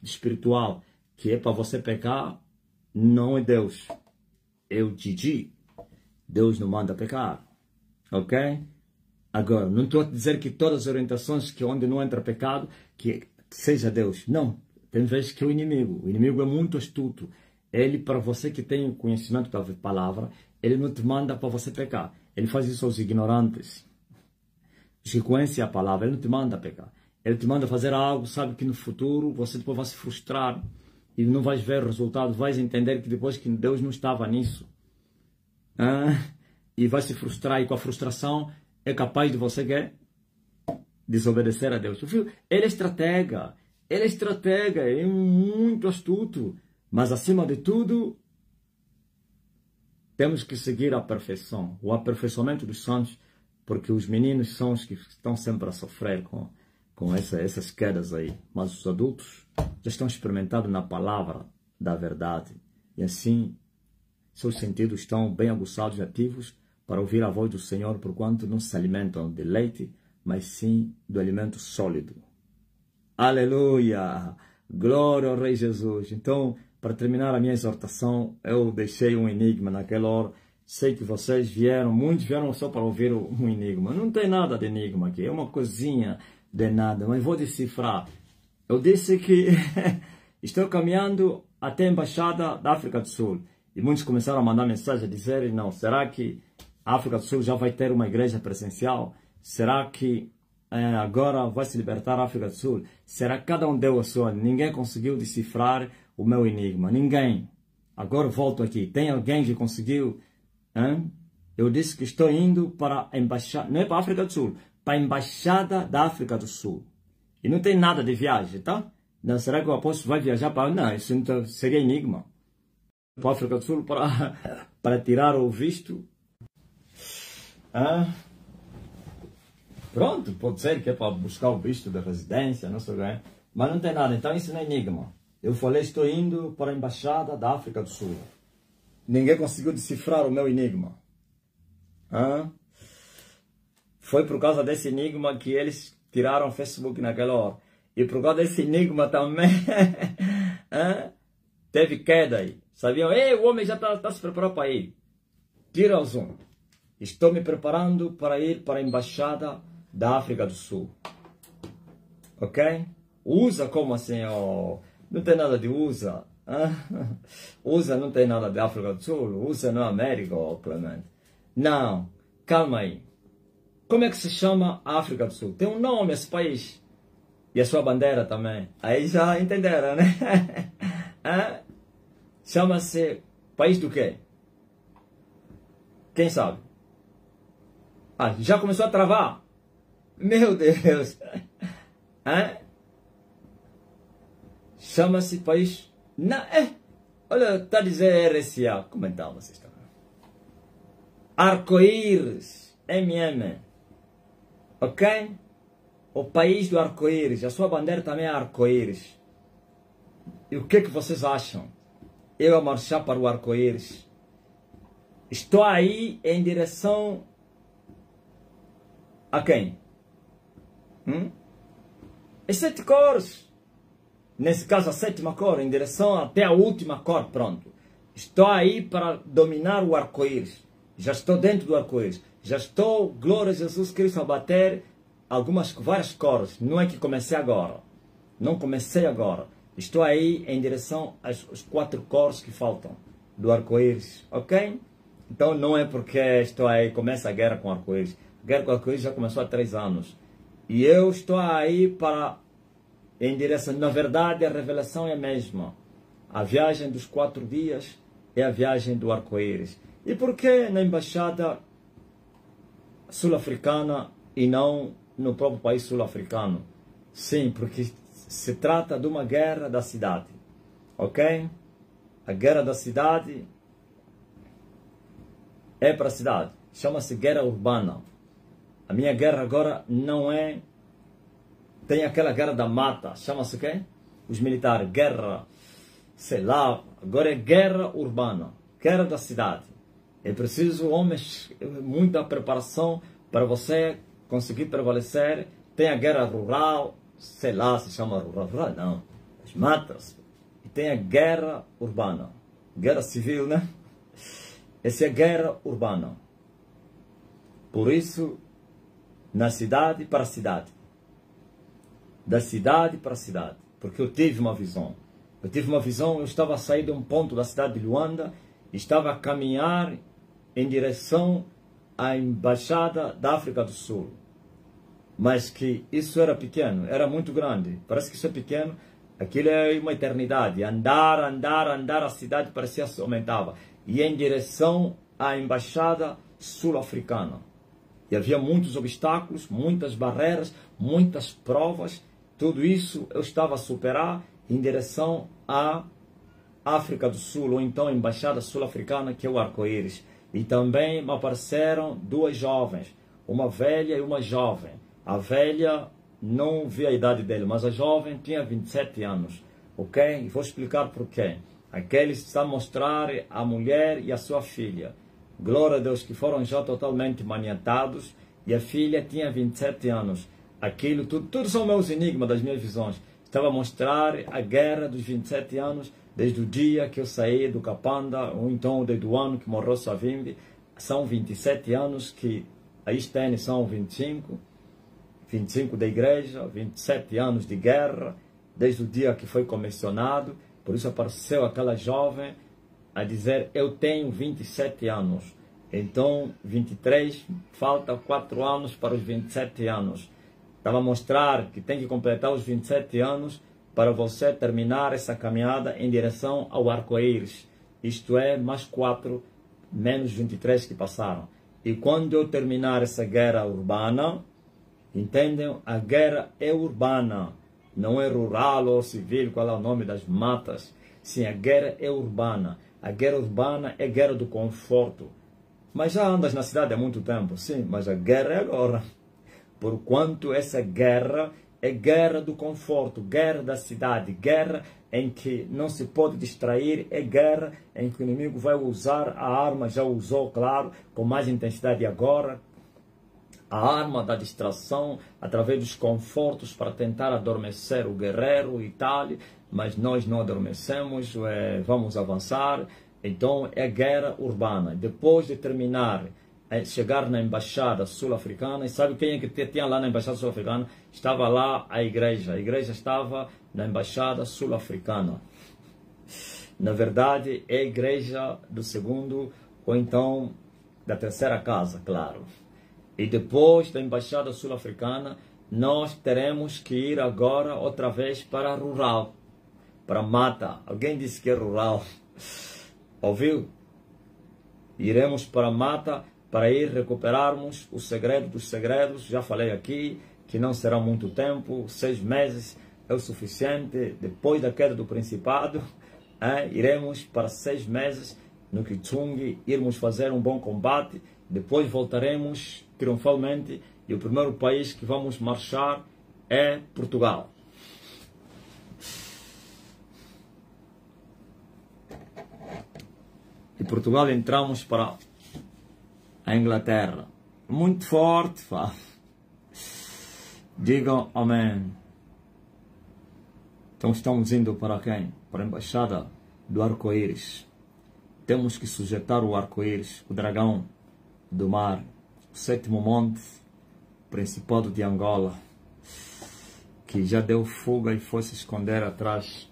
espiritual que é para você pecar, não é Deus. É o Gigi. Deus não manda pecar. Ok? Agora, não estou a dizer que todas as orientações que onde não entra pecado, que seja Deus. Não. Tem vezes que é o inimigo. O inimigo é muito astuto. Ele, para você que tem conhecimento da palavra, ele não te manda para você pecar. Ele faz isso aos ignorantes. Os que conhecem a palavra, ele não te manda pecar. Ele te manda fazer algo, sabe que no futuro você depois vai se frustrar e não vais ver o resultado. Vais entender que depois que Deus não estava nisso. E vai se frustrar, e com a frustração é capaz de você desobedecer a Deus. Ele é estratega. Ele é estratega, é muito astuto. Mas acima de tudo, temos que seguir a perfeição, o aperfeiçoamento dos santos, porque os meninos são os que estão sempre a sofrer com essas quedas aí. Mas os adultos já estão experimentados na palavra da verdade. E assim, seus sentidos estão bem aguçados e ativos para ouvir a voz do Senhor, porquanto não se alimentam de leite, mas sim do alimento sólido. Aleluia! Glória ao Rei Jesus. Então, para terminar a minha exortação, eu deixei um enigma naquela hora. Sei que vocês muitos vieram só para ouvir um enigma. Não tem nada de enigma aqui, é uma coisinha de nada, mas vou decifrar. Eu disse que estou caminhando até a Embaixada da África do Sul. E muitos começaram a mandar mensagem a dizer, não, será que a África do Sul já vai ter uma igreja presencial? Será que agora vai se libertar a África do Sul? Será que cada um deu a sua? Ninguém conseguiu decifrar o meu enigma. Ninguém. Agora volto aqui. Tem alguém que conseguiu? Eu disse que estou indo para a embaixada, não é para a África do Sul, para a Embaixada da África do Sul. E não tem nada de viagem, tá? Não, será que o apóstolo vai viajar para... Não, isso então seria enigma. Para a África do Sul para tirar o visto. Pronto, pode ser que é para buscar o visto de residência, não sei o que. Mas não tem nada, então isso não é enigma. Eu falei, estou indo para a Embaixada da África do Sul. Ninguém conseguiu decifrar o meu enigma. Foi por causa desse enigma que eles tiraram o Facebook naquela hora. E por causa desse enigma também teve queda aí. Sabiam? Ei, o homem já está se preparando para ir. Tira o zoom. Estou me preparando para ir para a Embaixada da África do Sul. Ok? USA como assim? Não tem nada de USA. USA não tem nada de África do Sul. USA não é América, Clemente. Não, calma aí. Como é que se chama a África do Sul? Tem um nome esse país. E a sua bandeira também. Aí já entenderam, né? Chama-se país do quê? Quem sabe? Já começou a travar? Meu Deus! Chama-se país... Não, olha, está a dizer RSA. Como então vocês estão? Arco-íris. MM. Ok? O país do arco-íris. A sua bandeira também é arco-íris. E o que vocês acham? Eu a marchar para o arco-íris. Estou aí em direção... A quem? É 7 cores. Nesse caso, a 7ª cor, em direção até a última cor, pronto. Estou aí para dominar o arco-íris. Já estou dentro do arco-íris. Já estou, glória a Jesus Cristo, a bater várias cores. Não é que comecei agora. Não comecei agora. Estou aí em direção às 4 cores que faltam do arco-íris. Ok? Então não é porque estou aí, começa a guerra com o arco-íris. A guerra com o arco-íris já começou há 3 anos. E eu estou aí em direção, na verdade a revelação é a mesma. A viagem dos 4 dias é a viagem do arco-íris. E por que na embaixada sul-africana e não no próprio país sul-africano? Sim, porque se trata de uma guerra da cidade. Ok? A guerra da cidade é para a cidade. Chama-se guerra urbana. A minha guerra agora não é tem aquela guerra da mata, chama-se o quê? Os militares, guerra, sei lá, agora é guerra urbana, guerra da cidade. É preciso homens, muita preparação para você conseguir prevalecer. Tem a guerra rural, sei lá se chama rural, rural não, as matas. E tem a guerra urbana, guerra civil, né? Essa é a guerra urbana. Por isso, na cidade para a cidade. Da cidade para a cidade. Porque eu tive uma visão. Eu estava a sair de um ponto da cidade de Luanda, estava a caminhar em direção à embaixada da África do Sul. Mas que isso era pequeno, era muito grande. Parece que isso é pequeno, aquilo é uma eternidade. Andar, a cidade parecia que aumentava. E em direção à embaixada sul-africana. E havia muitos obstáculos, muitas barreiras, muitas provas. Tudo isso eu estava a superar em direção à África do Sul, ou então a embaixada sul-africana, que é o arco-íris. E também me apareceram duas jovens, uma velha e uma jovem. A velha, não vi a idade dele, mas a jovem tinha 27 anos. Ok? E vou explicar porquê. Aqueles está a mostrar a mulher e a sua filha. Glória a Deus, que foram já totalmente maniatados. E a filha tinha 27 anos. Aquilo, tudo são meus enigmas, das minhas visões. Estava a mostrar a guerra dos 27 anos, desde o dia que eu saí do Kapanda, ou então desde o ano que morreu Savimbi. São 27 anos que a Estene são 25 da igreja, 27 anos de guerra, desde o dia que foi comissionado. Por isso apareceu aquela jovem a dizer, eu tenho 27 anos. Então, 23, falta 4 anos para os 27 anos. Estava a mostrar que tem que completar os 27 anos para você terminar essa caminhada em direção ao arco-íris. Isto é, mais 4, menos 23 que passaram. E quando eu terminar essa guerra urbana, entendem? A guerra é urbana, não é rural ou civil, qual é o nome das matas. Sim, a guerra é urbana. A guerra urbana é guerra do conforto. Mas já andas na cidade há muito tempo, sim, mas a guerra é agora. Porquanto essa guerra é guerra do conforto, guerra da cidade, guerra em que não se pode distrair, é guerra em que o inimigo vai usar a arma, já usou, claro, com mais intensidade agora, a arma da distração, através dos confortos para tentar adormecer o guerreiro e tal, mas nós não adormecemos, vamos avançar. Então é guerra urbana. Depois de terminar, chegar na embaixada sul-africana, e sabe quem é que tinha lá na embaixada sul-africana? Estava lá a igreja estava na embaixada sul-africana. Na verdade é a igreja do segundo, ou então da terceira casa, claro. E depois da embaixada sul-africana, nós teremos que ir agora outra vez para rural, para mata. Alguém disse que é rural. Ouviu? Iremos para mata para ir recuperarmos o segredo dos segredos. Já falei aqui que não será muito tempo, 6 meses é o suficiente. Depois da queda do Principado, iremos para 6 meses no Kitsung, irmos fazer um bom combate. Depois voltaremos triunfalmente e o primeiro país que vamos marchar é Portugal. De Portugal entramos para a Inglaterra. Muito forte, pá. Digam amém. Então estamos indo para quem? Para a embaixada do arco-íris. Temos que sujeitar o arco-íris, o dragão do mar, o 7º monte, Principado de Angola, que já deu fuga e foi se esconder atrás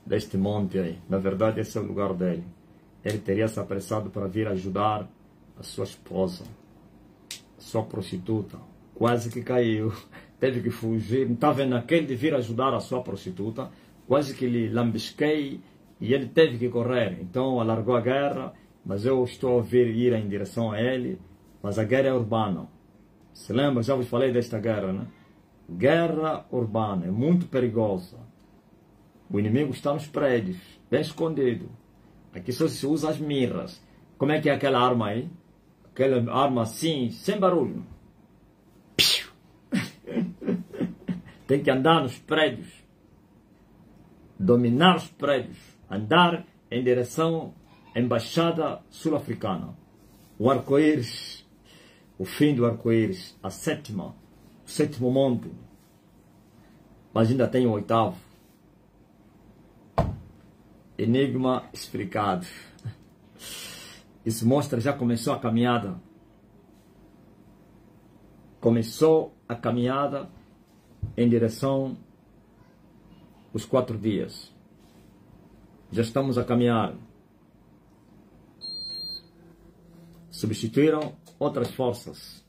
deste monte aí. Na verdade, esse é o lugar dele. Ele teria se apressado para vir ajudar a sua esposa, a sua prostituta. Quase que caiu, teve que fugir. Não está vendo aquele de vir ajudar a sua prostituta? Quase que lhe lambisquei e ele teve que correr. Então alargou a guerra, mas eu estou a ouvir ir em direção a ele. Mas a guerra é urbana. Se lembra, já vos falei desta guerra, né? Guerra urbana, é muito perigosa. O inimigo está nos prédios, bem escondido. Aqui só se usa as mirras. Como é que é aquela arma aí? Aquela arma assim, sem barulho. Tem que andar nos prédios, dominar os prédios, andar em direção à embaixada sul-africana. O arco-íris, o fim do arco-íris, o sétimo monte. Mas ainda tem o oitavo. Enigma explicado. Isso mostra, já começou a caminhada. Começou a caminhada em direção aos 4 dias. Já estamos a caminhar. Substituíram outras forças.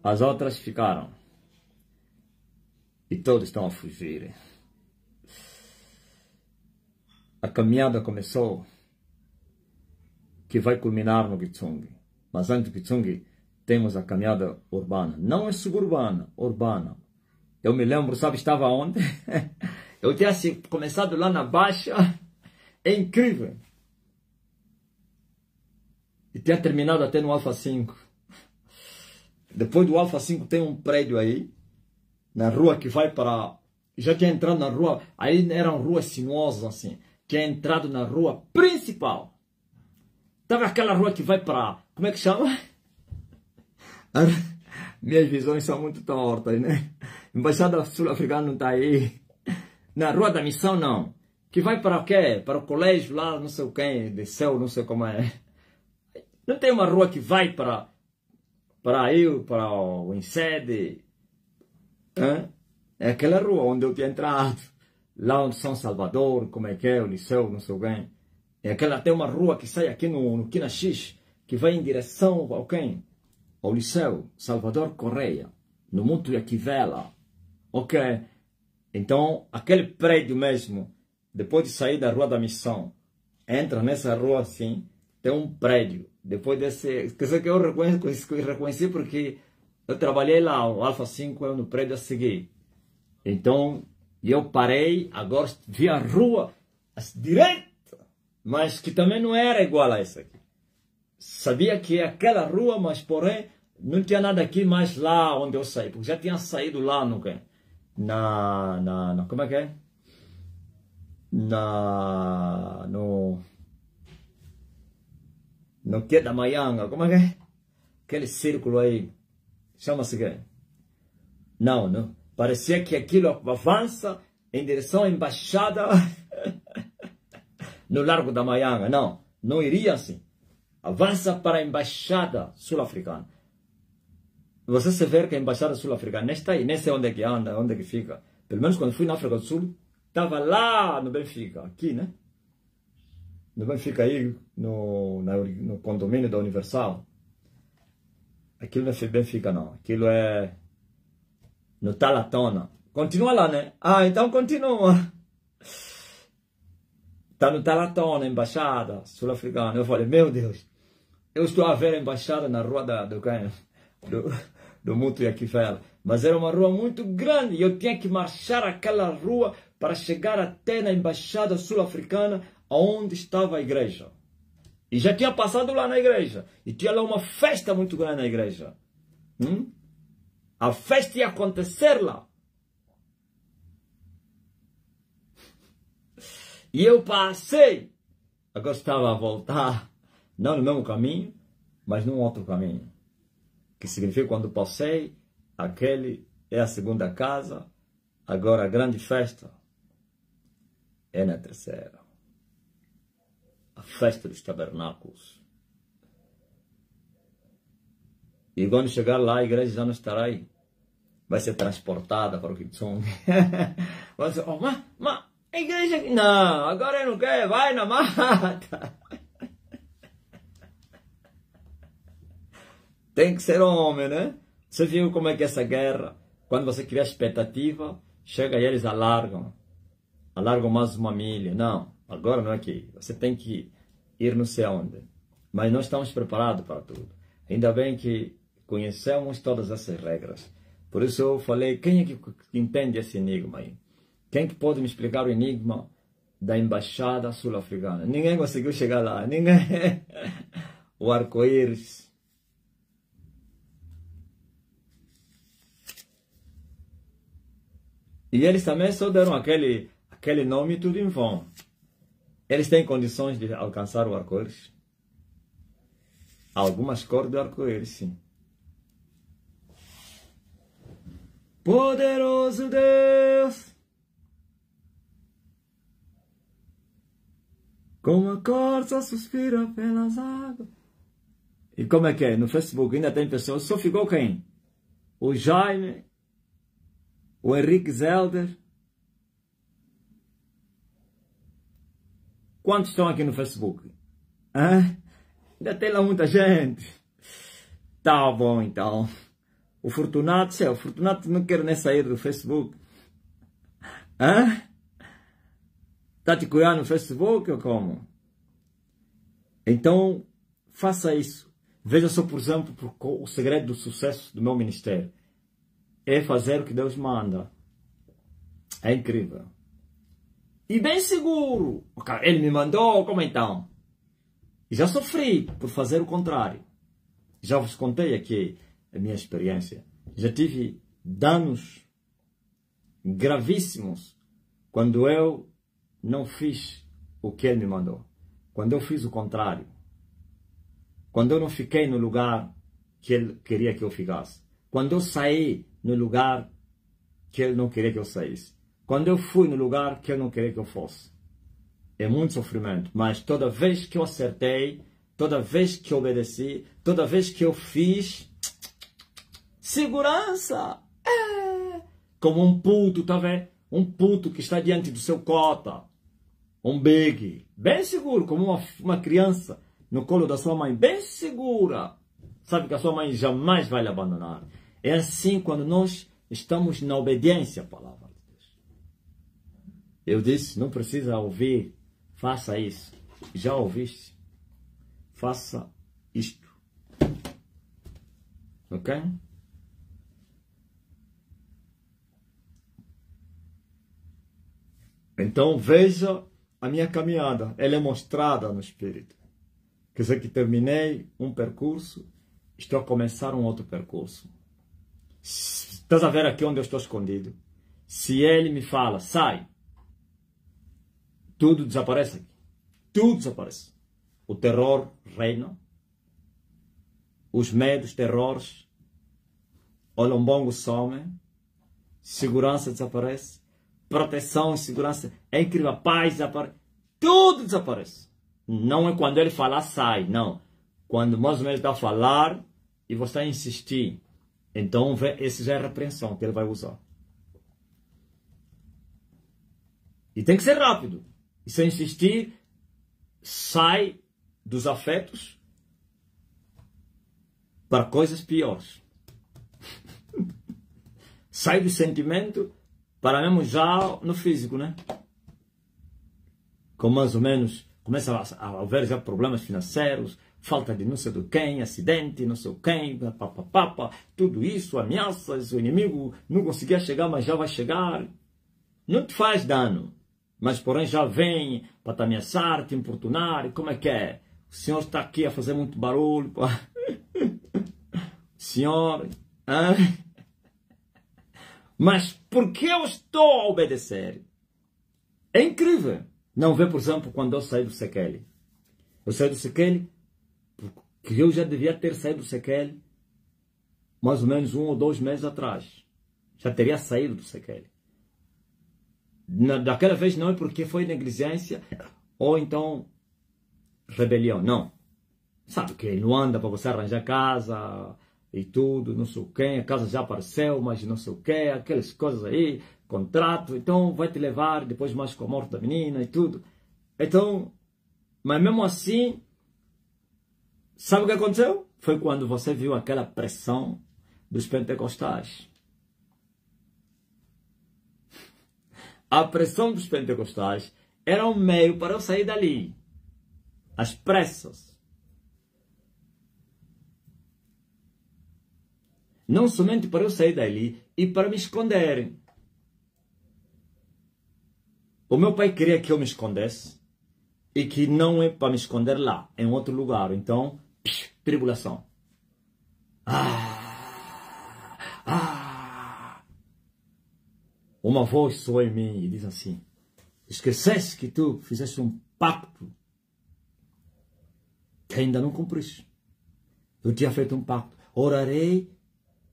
As outras ficaram. E todos estão a fugir. A caminhada começou, que vai culminar no Gitsung. Mas antes do Gitsung, temos a caminhada urbana. Não é suburbana, urbana. Eu me lembro, sabe, estava onde? Eu tinha começado lá na Baixa. É incrível. E tinha terminado até no Alfa 5. Depois do Alfa 5 tem um prédio aí, na rua que vai para... Já tinha entrado na rua, aí eram ruas sinuosas assim. Tinha entrado na rua principal. Estava aquela rua que vai para... Como é que chama? Minhas visões são muito tortas, né? Embaixada sul-africana não está aí. Na Rua da Missão, não. Que vai para o quê? Para o colégio lá, não sei o quê, desceu, não sei como é. Não tem uma rua que vai para o INSEAD? É aquela rua onde eu tinha entrado. Lá onde São Salvador, como é que é, o liceu, não sei o quê. É aquela, tem uma rua que sai aqui no Quina X, que vai em direção ao quem? Ao liceu Salvador Correia, no Muito Yaquivela. Ok? Então, aquele prédio mesmo, depois de sair da Rua da Missão, entra nessa rua assim, tem um prédio. Depois desse, quer dizer que eu reconheci porque eu trabalhei lá, o Alfa 5 é no prédio a seguir. Então, eu parei, agora vi a rua direita, mas que também não era igual a essa aqui. Sabia que é aquela rua, mas porém não tinha nada aqui mais lá onde eu saí, porque já tinha saído lá no que? Como é que é? No que da Maianga, como é que é? Aquele círculo aí, chama-se que? Não. Parecia que aquilo avança em direção à embaixada no Largo da Maianga. Não iria assim. Avança para a embaixada sul-africana. Você se vê que a embaixada sul-africana nem está aí, nem sei onde é que anda, onde é que fica. Pelo menos quando fui na África do Sul, estava lá no Benfica, aqui, né? No Benfica aí, no condomínio da Universal. Aquilo não é Benfica, não. Aquilo é no Talatona. Continua lá, né? Ah, então continua. Está no Talatona, embaixada sul-africana. Eu falei, meu Deus, eu estou a ver a embaixada na rua do Muito Yaquivela. Mas era uma rua muito grande e eu tinha que marchar aquela rua para chegar até na embaixada sul-africana, onde estava a igreja. E já tinha passado lá na igreja. E tinha lá uma festa muito grande na igreja. A festa ia acontecer lá. E eu passei. Agora estava a voltar. Não no mesmo caminho, mas num outro caminho. Que significa quando passei, aquele é a segunda casa. Agora a grande festa é na terceira. A festa dos tabernáculos. E quando chegar lá, a igreja já não estará aí. Vai ser transportada para o Kitsung. Vai dizer, mas a igreja... Não, agora eu não quero, vai na mata. Tem que ser homem, né? Você viu como é que é essa guerra? Quando você cria expectativa, chega e eles alargam. Alargam mais uma milha. Não, agora não é aqui. Você tem que ir não sei aonde. Mas nós estamos preparados para tudo. Ainda bem que conhecemos todas essas regras. Por isso eu falei, quem é que entende esse enigma aí? Quem que pode me explicar o enigma da embaixada sul-africana? Ninguém conseguiu chegar lá. Ninguém. O arco-íris. E eles também só deram aquele nome tudo em vão. Eles têm condições de alcançar o arco-íris? Algumas cores do arco-íris, sim. Poderoso Deus, como a corça suspira pelas águas. E como é que é? No Facebook ainda tem pessoas, só ficou quem? O Jaime, o Henrique Zelder. Quantos estão aqui no Facebook? Hã? Ainda tem lá muita gente. Tá bom, então. O Fortunato não quer nem sair do Facebook. Hã? Tá te cuidando no Facebook ou como? Então, faça isso. Veja só, por exemplo, o segredo do sucesso do meu ministério. É fazer o que Deus manda. É incrível. E bem seguro. Ele me mandou, como então? E já sofri por fazer o contrário. Já vos contei aqui a minha experiência. Já tive danos gravíssimos quando eu não fiz o que ele me mandou. Quando eu fiz o contrário. Quando eu não fiquei no lugar que ele queria que eu ficasse. Quando eu saí no lugar que ele não queria que eu saísse. Quando eu fui no lugar que ele não queria que eu fosse. É muito sofrimento. Mas toda vez que eu acertei, toda vez que eu obedeci, toda vez que eu fiz, segurança! É. Como um puto, tá vendo? Um puto que está diante do seu cota. Um big. Bem seguro, como uma criança no colo da sua mãe. Bem segura. Sabe que a sua mãe jamais vai lhe abandonar. É assim quando nós estamos na obediência à palavra de Deus. Eu disse, não precisa ouvir. Faça isso. Já ouviste? Faça isto. Ok? Então veja a minha caminhada. Ela é mostrada no Espírito. Quer dizer que terminei um percurso, estou a começar um outro percurso. Estás a ver aqui onde eu estou escondido? Se ele me fala, sai, tudo desaparece aqui. Tudo desaparece. O terror reina. Os medos, terrores. O lombongo some. Segurança desaparece. Proteção, segurança. É incrível. A paz desaparece. Tudo desaparece. Não é quando ele falar, sai. Não. Quando mais ou menos está a falar e você insistir. Então, esse já é a repreensão que ele vai usar. E tem que ser rápido. E se insistir, sai dos afetos para coisas piores. Sai do sentimento para mesmo já no físico, né? Com mais ou menos, começa a haver já problemas financeiros, falta de não sei do quem, acidente, não sei o quem, papapá, tudo isso, ameaças, o inimigo não conseguia chegar, mas já vai chegar. Não te faz dano. Mas, porém, já vem para te ameaçar, te importunar. Como é que é? O senhor está aqui a fazer muito barulho. Senhor. Mas por que eu estou a obedecer? É incrível. Não vê, por exemplo, quando eu saí do Sekeli. Eu saí do Sekeli porque eu já devia ter saído do Sekeli mais ou menos 1 ou 2 meses atrás. Já teria saído do Sekeli. Daquela vez não é porque foi negligência ou então rebelião, não. Sabe que não anda para você arranjar casa e tudo, não sei o quê, a casa já apareceu, mas não sei o quê, aquelas coisas aí, contrato, então vai te levar depois mais com a morte da menina e tudo. Então, mas mesmo assim, sabe o que aconteceu? Foi quando você viu aquela pressão dos pentecostais. A pressão dos pentecostais era um meio para eu sair dali. As pressas. Não somente para eu sair dali e para me esconderem. O meu pai queria que eu me escondesse e que não é para me esconder lá, em outro lugar. Então, tribulação. uma voz soa em mim e diz assim: esqueceste que tu fizeste um pacto que ainda não cumpriste. Eu tinha feito um pacto. Orarei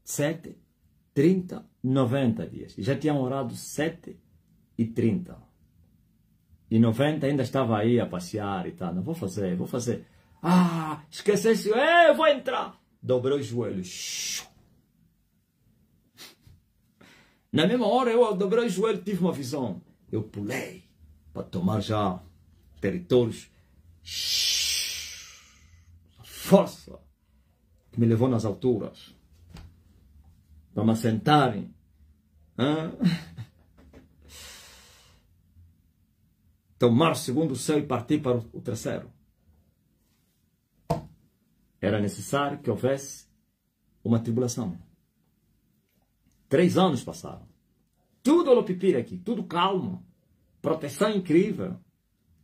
7, 30, 90 dias. E já tinham orado 7 e 30. E 90 ainda estava aí a passear e tal. Não, vou fazer. Ah, esqueceste, eu vou entrar. Dobrei os joelhos. Na mesma hora eu dobrei os joelhos, tive uma visão. Eu pulei para tomar já territórios. Força que me levou nas alturas. Para me assentarem. Tomar o segundo céu e partir para o terceiro. Era necessário que houvesse uma tribulação. 3 anos passaram. Tudo olopipira aqui, tudo calmo. Proteção incrível.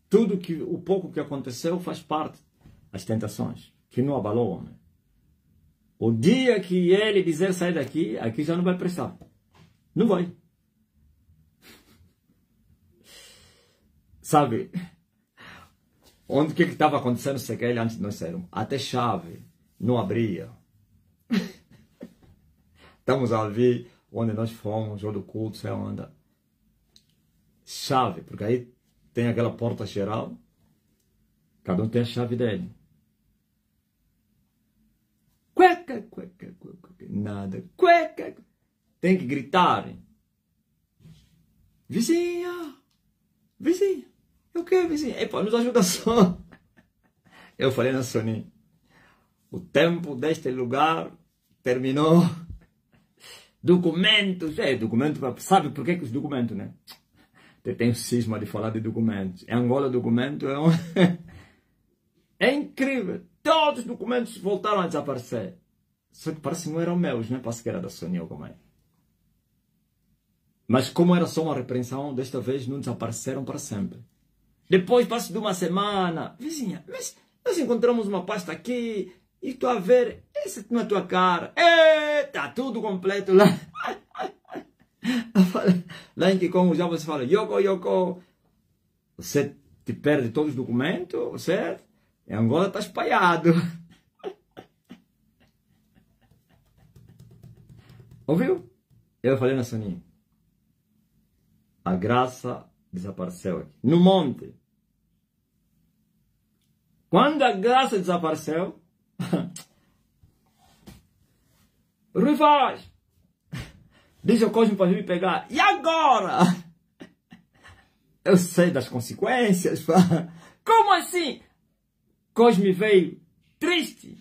Tudo que, o pouco que aconteceu faz parte das tentações, que não abalou o homem. O dia que ele dizer sair daqui, aqui já não vai prestar. Não vai. Sabe? Onde o que estava acontecendo sequer antes de nós sairmos? Até chave não abria. Estamos a ver onde nós fomos, jogo do culto, sei onde. Chave, porque aí tem aquela porta geral. Cada um tem a chave dele. Cueca. Nada. Cueca. Tem que gritar. Vizinha. O que, vizinha? Epa, nos ajuda só. Eu falei na Soninha. O tempo deste lugar terminou. Documentos. Documento. Sabe por que os documentos, né? Tem um cisma de falar de documentos. Em Angola, documento é é incrível. Todos os documentos voltaram a desaparecer. Só que parece que não eram meus, né? Parece que era da Sonia ou como é. Mas como era só uma repreensão, desta vez não desapareceram para sempre. Depois, passo de uma semana, vizinha, mas nós encontramos uma pasta aqui e estou a ver, essa não é a tua cara. Está tudo completo lá. Lá em Kikongo já você fala, Yoko. Você te perde todos os documentos, certo? Em Angola está espalhado. Ouviu? Eu falei na Soninha. A graça desapareceu aqui. No monte. Quando a graça desapareceu, Rui Vaz, diz o Cosme para vir me pegar. E agora? Eu sei das consequências. Como assim? Cosme veio triste.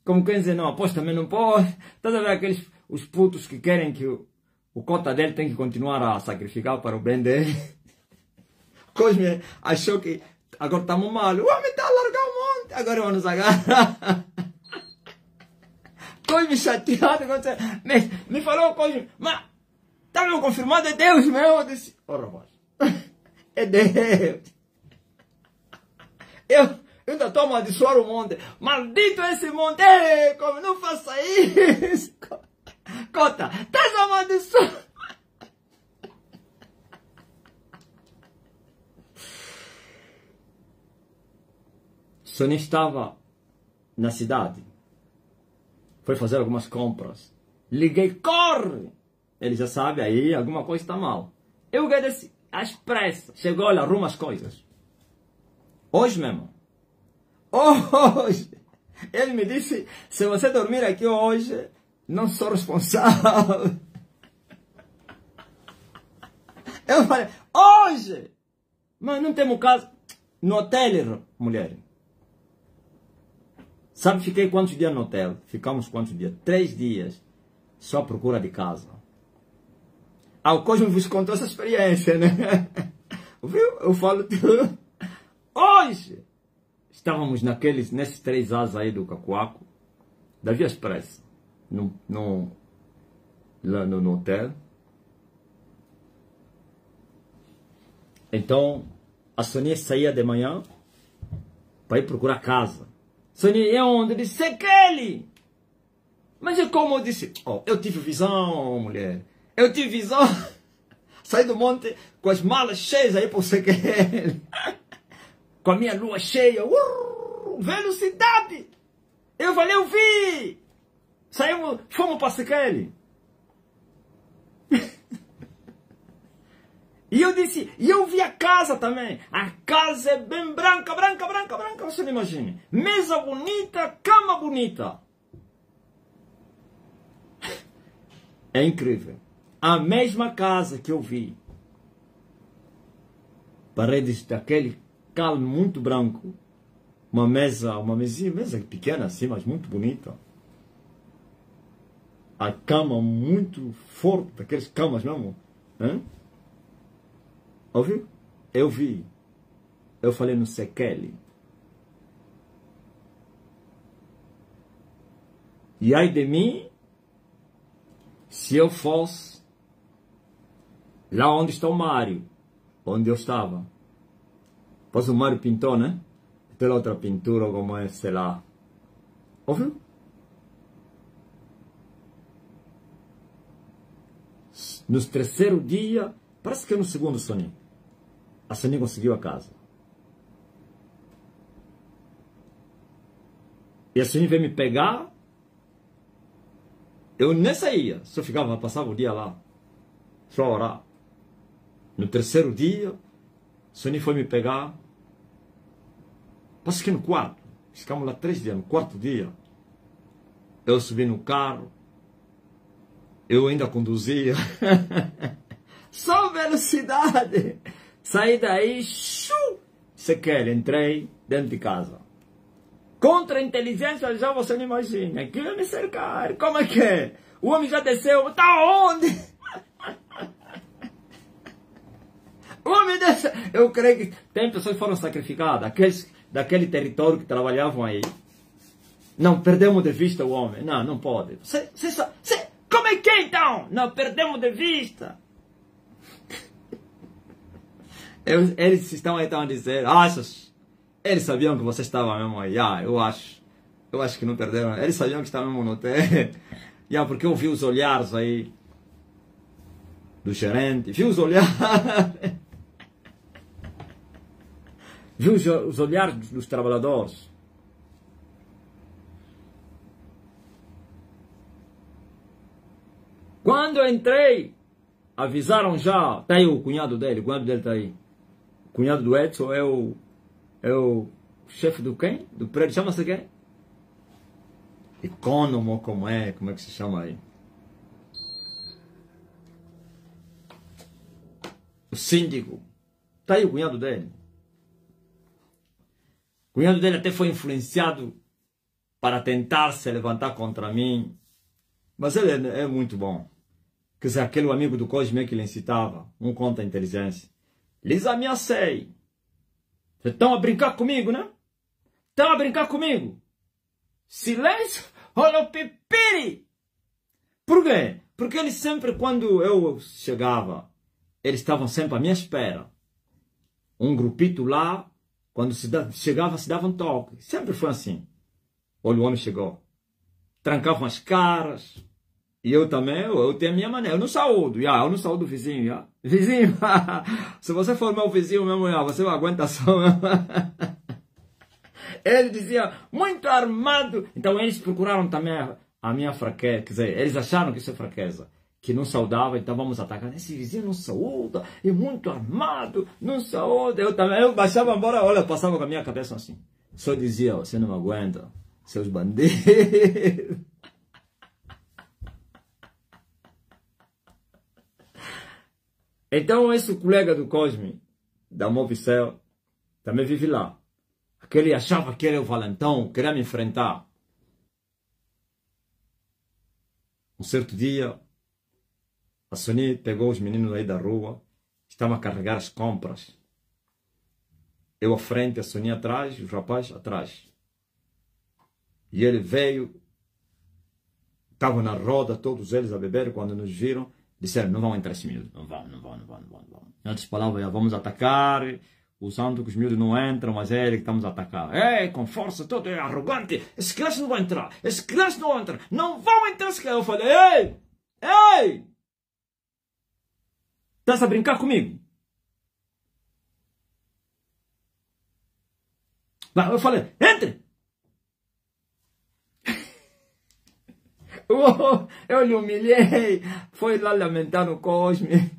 Como quem dizer, não, após também não pode. Estás a ver aqueles os putos que querem que o cota dele tem que continuar a sacrificar para o bem dele. Cosme achou que agora estamos mal. O homem está a largar o monte. Agora vamos agarrar. Cosme chateado. Me falou, Cosme, mas está mesmo confirmado, é Deus meu. Eu disse, rapaz, é Deus. Eu ainda estou a amaldiçoar o monte. Maldito esse monte. Ei, como não faça isso. Cota, estás amaldiçoando. Sonia estava na cidade. Foi fazer algumas compras. Liguei, corre! Ele já sabe, aí alguma coisa está mal. Eu disse, às pressas. Chegou, olha, arruma as coisas. Hoje mesmo. Hoje! Ele me disse, se você dormir aqui hoje, não sou responsável. Eu falei, hoje! Mas não temos casa no hotel, mulher. Sabe, fiquei quantos dias no hotel? Ficamos quantos dias? 3 dias. Só à procura de casa. O Cosme vos contou essa experiência, né? Viu? Eu falo tudo. Hoje! Estávamos nesses 3 asas aí do Cacoaco, da Via Expressa, no hotel. Então, a Sonia saía de manhã para ir procurar casa. Sonia, é onde? Eu disse, Sekeli! Mas é como eu disse, eu tive visão, mulher. Eu tive visão. Saí do monte com as malas cheias aí para o CQL. Com a minha lua cheia. Velocidade! Eu falei, eu vi! Saímos, fomos para o CQL. E eu disse, e eu vi a casa também. A casa é bem branca, branca, branca, branca. Você não imagina. Mesa bonita, cama bonita. É incrível. A mesma casa que eu vi. Paredes daquele cal muito branco. Uma mesinha pequena assim, mas muito bonita. A cama muito forte, daqueles camas mesmo. Hein? Ouviu? Eu vi. Eu falei no CQL. E ai de mim, se eu fosse lá onde está o Mário, onde eu estava. Pois o Mário pintou, né? Tem outra pintura, como é, sei lá. Ouviu? No terceiro dia, parece que no segundo Soninho. A Soninha conseguiu a casa. E a Soninha veio me pegar. Eu nem saía, só ficava, passava o dia lá. Só orar. No terceiro dia, a Soninha foi me pegar. Parece que no quarto. Ficamos lá 3 dias. No quarto dia, eu subi no carro. Eu ainda conduzia. Só velocidade. Saí daí, CQL, entrei dentro de casa. Contra a inteligência, já você não imagina. Que ia me cercar. Como é que é? O homem já desceu. Tá onde? O homem desceu. Eu creio que tem pessoas que foram sacrificadas. Aqueles daquele território que trabalhavam aí. Não, perdemos de vista o homem. Não, não pode. Como é que é então? Não, perdemos de vista. Eles estão aí a dizer, achas? Eles sabiam que você estava mesmo aí. Eu acho que não perderam. Eles sabiam que estava mesmo no hotel. Porque eu vi os olhares aí do gerente. Vi os olhares. Vi os olhares dos trabalhadores. Quando eu entrei, avisaram já. Está aí o cunhado dele está aí. O cunhado do Edson é o chefe do quem? Do prédio, chama-se quem? Econômico, como é que se chama aí? O síndico. Está aí o cunhado dele. O cunhado dele até foi influenciado para tentar se levantar contra mim. Mas ele é muito bom. Quer dizer, aquele amigo do Cosme que ele incitava, um contra a inteligência. Lhes ameacei. Vocês estão a brincar comigo, né? Estão a brincar comigo. Silêncio, olha o pipiri. Por quê? Porque eles sempre, quando eu chegava, eles estavam sempre à minha espera. Um grupito lá, quando chegava, se dava um toque. Sempre foi assim. Olha, o homem chegou. Trancavam as caras. E eu também, eu tenho a minha maneira. Eu não saúdo. Eu não saúdo o vizinho. Vizinho, se você for meu vizinho mesmo, você não aguenta só. Ele dizia, muito armado. Então eles procuraram também a minha fraqueza. Quer dizer, eles acharam que isso é fraqueza. Que não saudava, então vamos atacar. Esse vizinho não saúda, é muito armado, não saúda. Eu baixava embora, olha, passava com a minha cabeça assim. Só dizia, você não aguenta, seus bandidos. Então esse colega do Cosme, da Movicel, também vive lá. Aquele achava que era o valentão, queria me enfrentar. Um certo dia, a Sonia pegou os meninos aí da rua, estavam a carregar as compras. Eu à frente, a Sonia atrás, os rapazes atrás. E ele veio, estavam na roda, todos eles a beber, quando nos viram, disseram, não vão entrar esses miúdos, não vão. Em outras palavras, vamos atacar, usando que os miúdos não entram, mas é ele que estamos a atacar. Com força, todo é arrogante, esses crianças não vão entrar, não vão entrar. Eu falei, ei! Estás a brincar comigo? Eu falei, entre! Eu lhe humilhei. Foi lá lamentar no Cosme.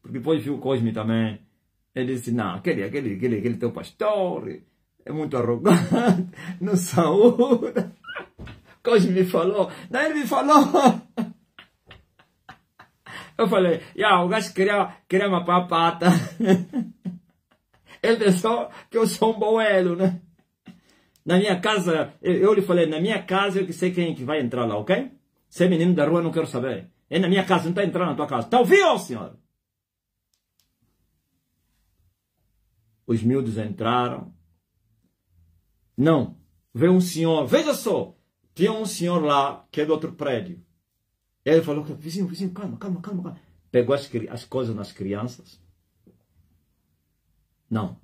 Depois viu o Cosme também. Ele disse, não, aquele teu pastor é muito arrogante, não saúda. Cosme me falou. Daí ele me falou. Eu falei, o gajo queria uma papata. Ele pensou que eu sou um boelo, né? Na minha casa, eu lhe falei, na minha casa eu que sei quem que vai entrar lá, ok? Se é menino da rua, não quero saber. É na minha casa, não está entrando na tua casa. Está ouvindo, senhor? Os miúdos entraram. Não, veio um senhor, veja só. Tinha um senhor lá, que é do outro prédio. Ele falou, vizinho, calma. Pegou as coisas nas crianças. Não,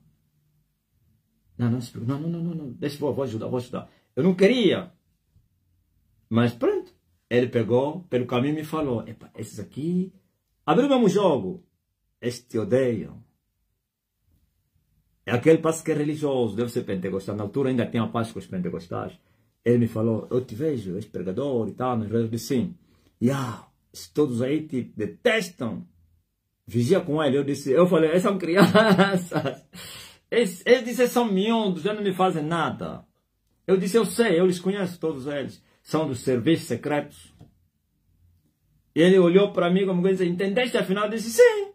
deixa eu vou ajudar. Eu não queria. Mas pronto. Ele pegou, pelo caminho me falou, epa, esses aqui, abriu o mesmo jogo. Estes te odeiam. É aquele passo que é religioso, deve ser pentecostal. Na altura ainda tinha paz com os pentecostais. Ele me falou, eu te vejo, és pregador e tal. Eu disse sim. Todos aí te detestam. Vigia com ele. Eu falei, eles são crianças. Eles disseram, são miúdos, eles não me fazem nada. Eu disse, eu sei, eu lhes conheço todos eles. São dos serviços secretos. E ele olhou para mim como disse, entendeste afinal? Eu disse, sim.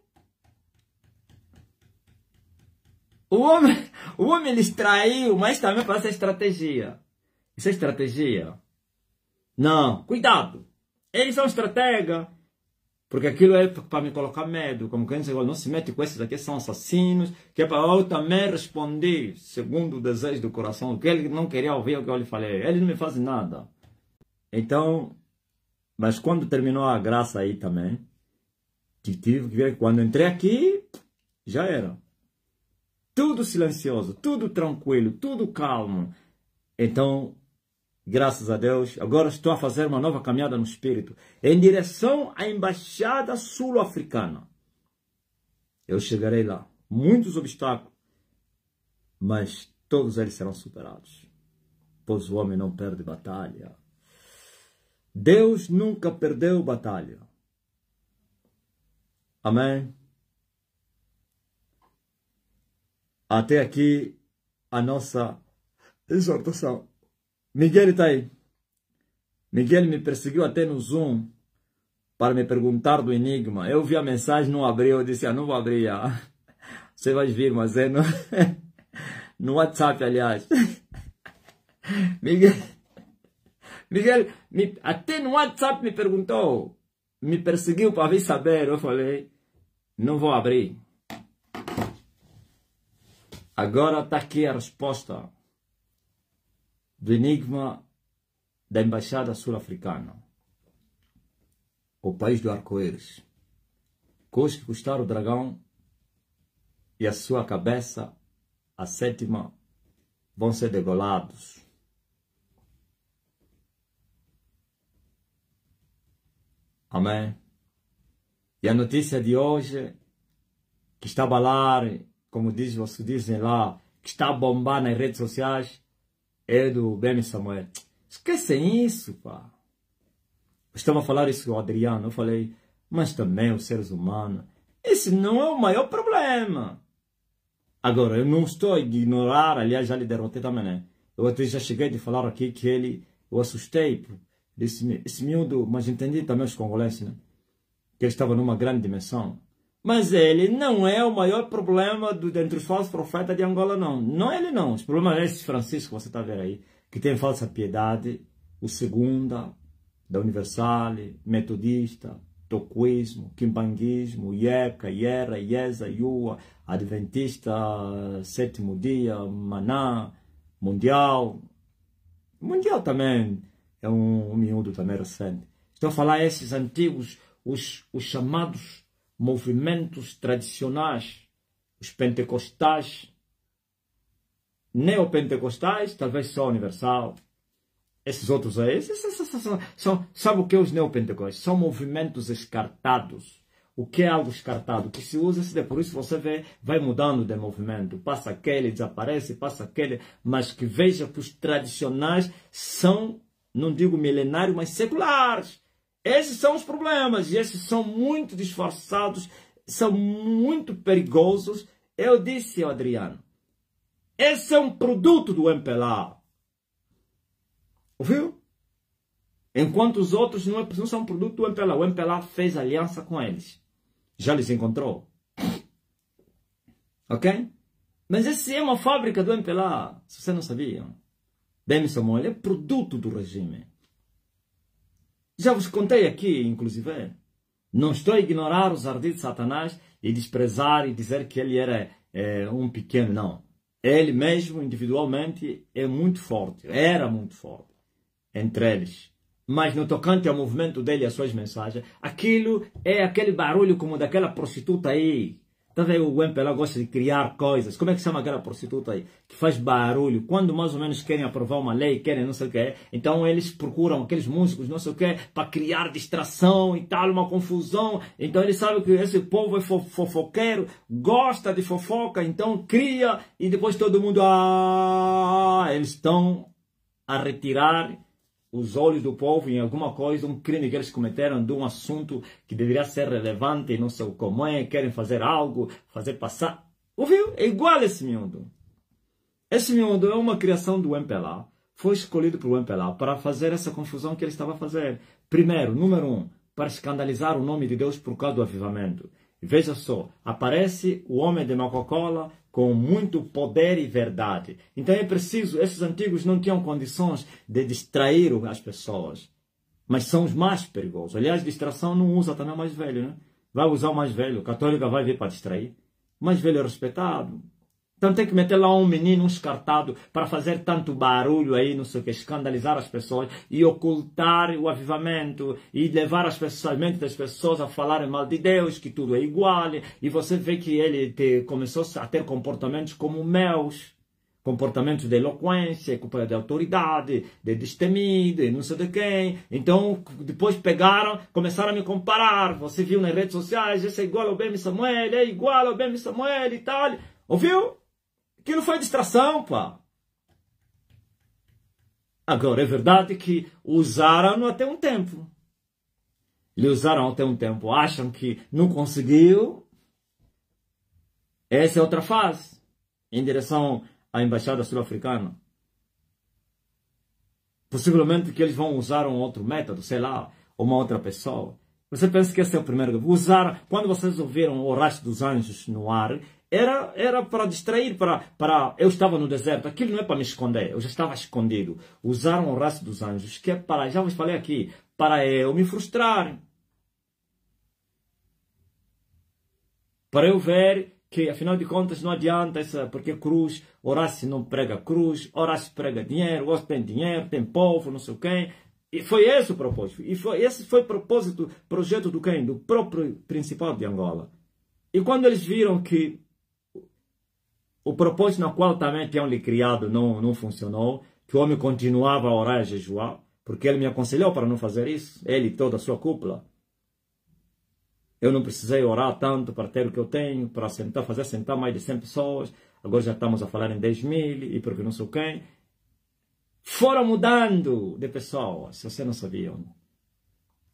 O homem lhes traiu, mas também para essa estratégia. Isso é estratégia? Não, cuidado. Eles são estratega. Porque aquilo é para me colocar medo. Como quem diz, não se mete com esses aqui, são assassinos. Que é para eu também responder, segundo o desejo do coração. Que ele não queria ouvir o que eu lhe falei. Eles não me fazem nada. Então, mas quando terminou a graça aí também, tive que ver que quando entrei aqui, já era. Tudo silencioso, tudo tranquilo, tudo calmo. Então, graças a Deus, agora estou a fazer uma nova caminhada no Espírito, em direção à Embaixada Sul-Africana. Eu chegarei lá. Muitos obstáculos, mas todos eles serão superados. Pois o homem não perde batalha. Deus nunca perdeu batalha. Amém? Até aqui a nossa exortação. Miguel está aí. Miguel me perseguiu até no Zoom para me perguntar do enigma. Eu vi a mensagem, não abri. Eu disse, não vou abrir. Você vai vir, mas é no WhatsApp, aliás. Miguel até no WhatsApp me perguntou. Me perseguiu para vir saber. Eu falei, não vou abrir. Agora está aqui a resposta do enigma da Embaixada Sul-Africana. O país do arco-íris. Coisas que custaram o dragão e a sua cabeça, a sétima, vão ser degolados. Amém? E a notícia de hoje, que está a balar, como dizem lá, que está a bombar nas redes sociais, é do Bem Samuel. Esquecem isso, pá. Estava a falar isso com o Adriano. Eu falei, mas também os seres humanos. Esse não é o maior problema. Agora, eu não estou a ignorar, aliás, já lhe derrotei também, né? Eu até já cheguei de falar aqui que eu assustei. Esse miúdo, mas entendi também os congolenses, né? Que ele estava numa grande dimensão. Mas ele não é o maior problema entre os falsos profetas de Angola, não. Não é ele, não. Os problemas é esse Francisco, você está vendo aí, que tem falsa piedade, o Segunda, da Universale, Metodista, Toquismo, Quimbanguismo, Ieca, Iera, Iesa, Iua, Adventista, Sétimo Dia, Maná, Mundial. Mundial também é um miúdo também recente. Estou a falar esses antigos, os chamados movimentos tradicionais, os pentecostais, neopentecostais, talvez só Universal. Esses outros aí, sabe o que é os neopentecostais? São movimentos escartados. o que é algo descartado, o que se usa, por isso você vê, vai mudando de movimento, passa aquele, desaparece, passa aquele, mas que veja que os tradicionais são, não digo milenários, mas seculares. Esses são os problemas, e esses são muito disfarçados, são muito perigosos. Eu disse ao Adriano, esse é um produto do MPLA. Ouviu? Enquanto os outros não são produto do MPLA. O MPLA fez aliança com eles. Já lhes encontrou. Ok? Mas esse é uma fábrica do MPLA. Se você não sabia. Bem, Samuel, é produto do regime. Já vos contei aqui, inclusive. Não estou a ignorar os ardis de Satanás e desprezar e dizer que ele era um pequeno, não. Ele mesmo, individualmente, é muito forte. Era muito forte. Entre eles. Mas no tocante ao movimento dele e às suas mensagens, aquilo é aquele barulho como daquela prostituta aí. Tá vendo? O MPLA gosta de criar coisas. Como é que chama aquela prostituta aí? Que faz barulho. Quando mais ou menos querem aprovar uma lei, querem não sei o que, então eles procuram aqueles músicos, não sei o que, para criar distração e tal, uma confusão. Então eles sabem que esse povo é fofoqueiro, gosta de fofoca, então cria e depois todo mundo... eles estão a retirar os olhos do povo em alguma coisa, um crime que eles cometeram de um assunto que deveria ser relevante, não sei como é, querem fazer algo, fazer passar. Ouviu? É igual esse miúdo. Esse miúdo é uma criação do MPLA, foi escolhido pelo MPLA para fazer essa confusão que ele estava a fazer. Primeiro, número 1, para escandalizar o nome de Deus por causa do avivamento. Veja só, aparece o homem de Coca-Cola com muito poder e verdade. Então é preciso, esses antigos não tinham condições de distrair as pessoas, mas são os mais perigosos. Aliás, distração não usa também o mais velho, né? Vai usar o mais velho, católica vai vir para distrair. O mais velho é respeitado. Então tem que meter lá um menino, um escartado, para fazer tanto barulho aí, não sei o que, escandalizar as pessoas e ocultar o avivamento e levar as pessoas, a mente das pessoas a falarem mal de Deus, que tudo é igual. E você vê que ele começou a ter comportamentos como meus, comportamentos de eloquência, de autoridade, de destemido, e não sei de quem. Então depois pegaram, começaram a me comparar. Você viu nas redes sociais, esse é igual ao Bem Samuel, é igual ao Bem Samuel e tal. Ouviu? Aquilo foi distração, pá. Agora, é verdade que usaram até um tempo. Lhe usaram até um tempo. Acham que não conseguiu. Essa é outra fase. Em direção à embaixada sul-africana. Possivelmente que eles vão usar um outro método, sei lá, uma outra pessoa. Você pensa que esse é o primeiro? Usaram, quando vocês ouviram o Rastro dos Anjos no ar, era para distrair, para... Eu estava no deserto, aquilo não é para me esconder, eu já estava escondido. Usaram o Rastro dos Anjos, que é para, já vos falei aqui, para eu me frustrar. Para eu ver que, afinal de contas, não adianta, porque cruz, Horácio não prega cruz, Horácio prega dinheiro, Horácio tem dinheiro, tem povo, não sei o quê. E foi esse o propósito. Esse foi o projeto do quem? Do próprio Principado de Angola. E quando eles viram que o propósito na qual também tinham lhe criado não funcionou, que o homem continuava a orar e a jejuar, porque ele me aconselhou para não fazer isso, ele e toda a sua cúpula. Eu não precisei orar tanto para ter o que eu tenho, para fazer sentar mais de 100 pessoas, agora já estamos a falar em 10 mil, e porque não sei quem. Foram mudando de pessoas, se você não sabia.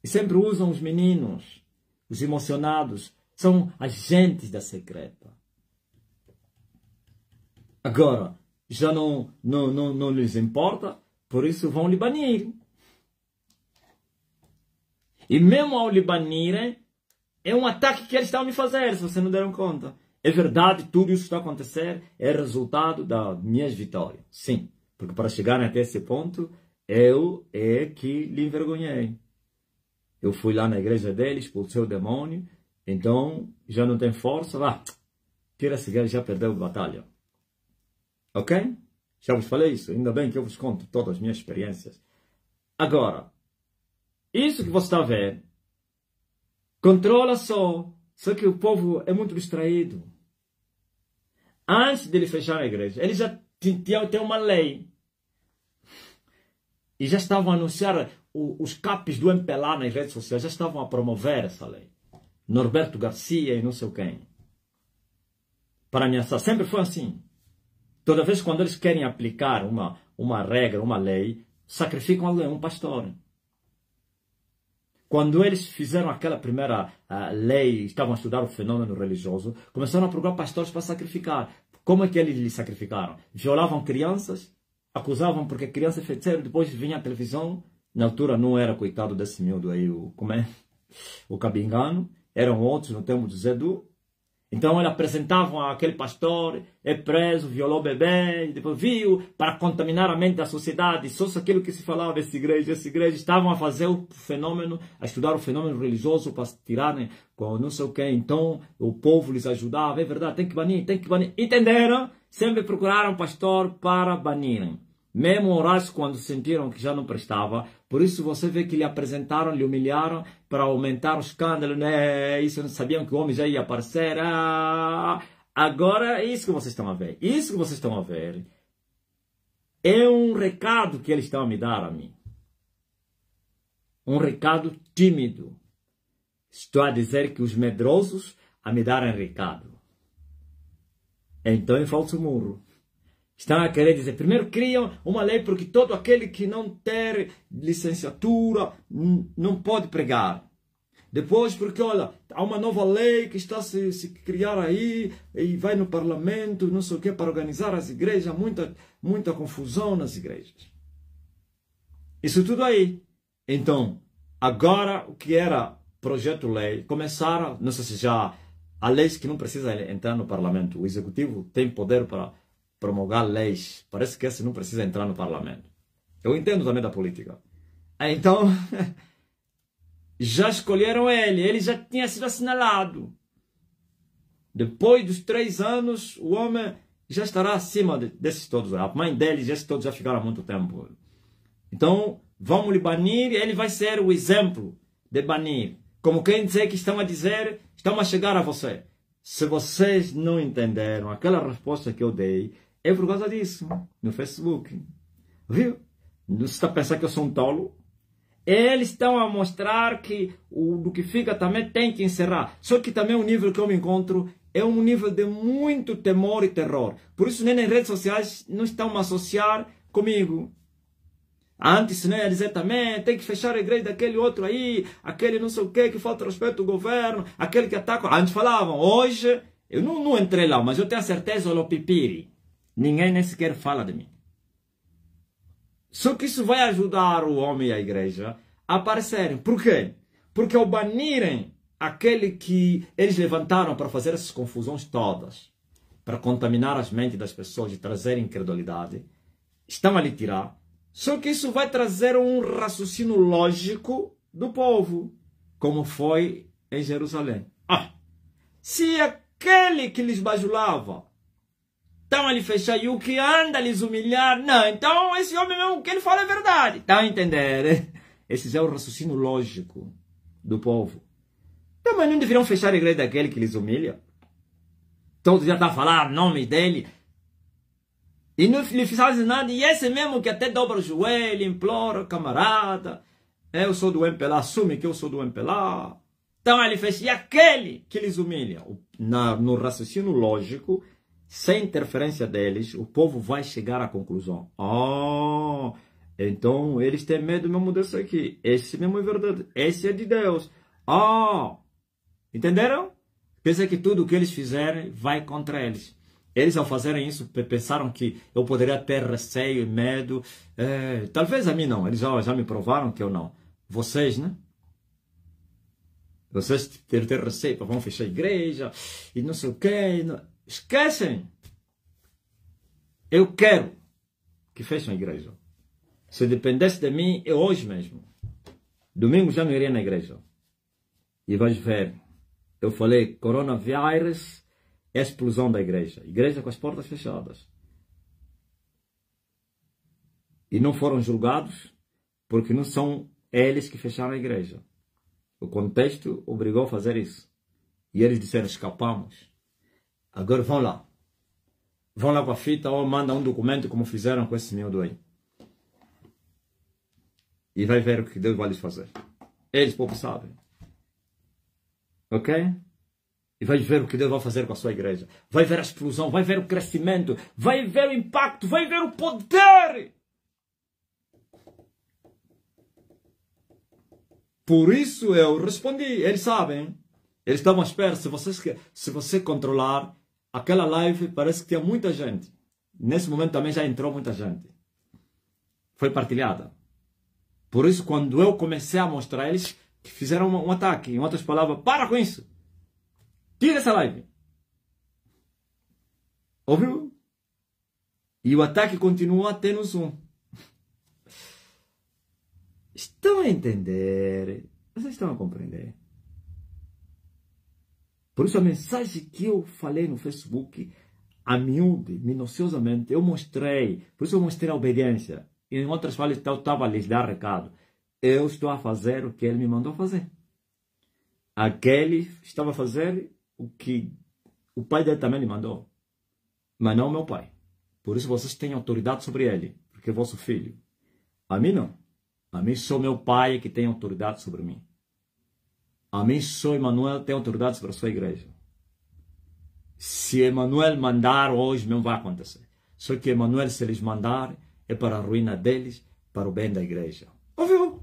E sempre usam os meninos, os emocionados, são agentes da secreta. Agora, já não lhes importa, por isso vão lhe banir. E mesmo ao lhe banirem, é um ataque que eles estão a me fazer, se vocês não deram conta. É verdade, tudo isso que está a acontecer é resultado das minhas vitórias. Sim, porque para chegarem até esse ponto, eu é que lhe envergonhei. Eu fui lá na igreja deles, expulsei o demônio, então já não tem força, vá, tira esse guerra, já perdeu a batalha. Ok? Já vos falei isso, ainda bem que eu vos conto todas as minhas experiências. Agora, isso que você está a ver, controla só que o povo é muito distraído. Antes dele fechar a igreja, eles já tinham uma lei. E já estavam a anunciar, os capes do MPLA nas redes sociais já estavam a promover essa lei. Norberto Garcia e não sei quem. Para ameaçar. Sempre foi assim. Toda vez quando eles querem aplicar uma regra, uma lei, sacrificam alguém, um pastor. Quando eles fizeram aquela primeira lei, estavam a estudar o fenômeno religioso, começaram a procurar pastores para sacrificar. Como é que eles lhe sacrificaram? Violavam crianças, acusavam porque criança é feiticeiro, depois vinha a televisão. Na altura não era coitado desse miúdo aí, o Cabingano, eram outros no tempo do Zedu. Então eles apresentavam aquele pastor, é preso, violou bebê, e depois viu, para contaminar a mente da sociedade. Só aquilo que se falava dessa igreja, estavam a fazer o fenômeno, a estudar o fenômeno religioso para se tirarem com não sei o que. Então o povo lhes ajudava, é verdade, tem que banir. Entenderam? Sempre procuraram pastor para banirem. Mesmo Horácio, quando sentiram que já não prestava, por isso você vê que lhe apresentaram, lhe humilharam para aumentar o escândalo, né? Isso não sabiam que o homem já ia aparecer. Agora é isso que vocês estão a ver. Isso que vocês estão a ver é um recado que eles estão a me dar a mim. Um recado tímido. Estou a dizer que os medrosos a me darem recado. Então é falso murro. Estão a querer dizer, primeiro criam uma lei porque todo aquele que não ter licenciatura não pode pregar. Depois porque, olha, há uma nova lei que está a se criar aí e vai no parlamento, não sei o que, para organizar as igrejas, muita confusão nas igrejas. Isso tudo aí. Então, agora o que era projeto-lei, começaram, não sei se já, há leis que não precisa entrar no parlamento. O executivo tem poder para promulgar leis. Parece que esse não precisa entrar no parlamento. Eu entendo também da política. Então, já escolheram ele já tinha sido assinalado. Depois dos 3 anos, o homem já estará acima desses todos. A mãe dele, esses todos já ficaram há muito tempo. Então, vamos lhe banir e ele vai ser o exemplo de banir. Como quem dizer que estão a dizer, estão a chegar a você. Se vocês não entenderam aquela resposta que eu dei, é por causa disso, no Facebook. Viu? Você está pensando que eu sou um tolo? Eles estão a mostrar que do que fica também tem que encerrar. Só que também o nível que eu me encontro é um nível de muito temor e terror. Por isso, nem nas redes sociais não estão a associar comigo. Antes, né, ia dizer também, tem que fechar a igreja daquele outro aí, aquele não sei o que falta respeito ao governo, aquele que ataca. Antes falavam, hoje, eu não entrei lá, mas eu tenho a certeza, olha o pipiri. Ninguém nem sequer fala de mim. Só que isso vai ajudar o homem e a igreja a aparecerem. Por quê? Porque ao banirem aquele que eles levantaram para fazer essas confusões todas, para contaminar as mentes das pessoas e trazer incredulidade, estão a lhe tirar. Só que isso vai trazer um raciocínio lógico do povo, como foi em Jerusalém. Se aquele que lhes bajulava estão a lhe fechar e o que anda a lhes humilhar, não, então esse homem mesmo, o que ele fala é verdade. Estão a entender? Esse é o raciocínio lógico do povo. Então, mas não deveriam fechar a igreja daquele que lhes humilha? Todos já estão a falar nome dele. E não lhe fazem nada. E esse mesmo que até dobra o joelho, implora, camarada, eu sou do MPLA, assume que eu sou do MPLA. Então ele fez, e aquele que lhes humilha? No raciocínio lógico, sem interferência deles, o povo vai chegar à conclusão. Então eles têm medo mesmo disso aqui. Esse mesmo é verdade. Esse é de Deus. Entenderam? Pensa que tudo o que eles fizerem vai contra eles. Eles, ao fazerem isso, pensaram que eu poderia ter receio e medo. Talvez a mim não. Eles já me provaram que eu não. Vocês, né? Vocês ter receio, vão fechar a igreja e não sei o quê. Não. Esquecem. Eu quero que fechem a igreja. Se dependesse de mim, eu hoje mesmo. Domingo já não iria na igreja. E vais ver. Eu falei, coronavírus, explosão da igreja. Igreja com as portas fechadas. E não foram julgados porque não são eles que fecharam a igreja. O contexto obrigou a fazer isso. E eles disseram, escapamos. Agora vão lá. Vão lá com a fita ou mandam um documento como fizeram com esse miúdo aí. E vai ver o que Deus vai lhes fazer. Eles pouco sabem. Ok? E vai ver o que Deus vai fazer com a sua igreja. Vai ver a explosão, vai ver o crescimento, vai ver o impacto, vai ver o poder. Por isso eu respondi. Eles sabem. Eles estavam à espera. Se você controlar, aquela live parece que tinha muita gente. Nesse momento também já entrou muita gente. Foi partilhada. Por isso, quando eu comecei a mostrar, eles fizeram um ataque. Em outras palavras, para com isso. Tira essa live. Ouviu? E o ataque continua até no Zoom. Estão a entender? Vocês estão a compreender? Por isso a mensagem que eu falei no Facebook, a miúde, minuciosamente, eu mostrei. Por isso eu mostrei a obediência. E em outras falas, eu estava a lhes dar recado. Eu estou a fazer o que ele me mandou fazer. Aquele estava a fazer o que o pai dele também lhe mandou. Mas não o meu pai. Por isso vocês têm autoridade sobre ele. Porque é vosso filho. A mim não. A mim só meu pai que tem autoridade sobre mim. A mim só Emmanuel tem autoridade sobre a sua igreja. Se Emmanuel mandar, hoje não vai acontecer. Só que Emmanuel, se eles mandar, é para a ruína deles, para o bem da igreja. Ouviu?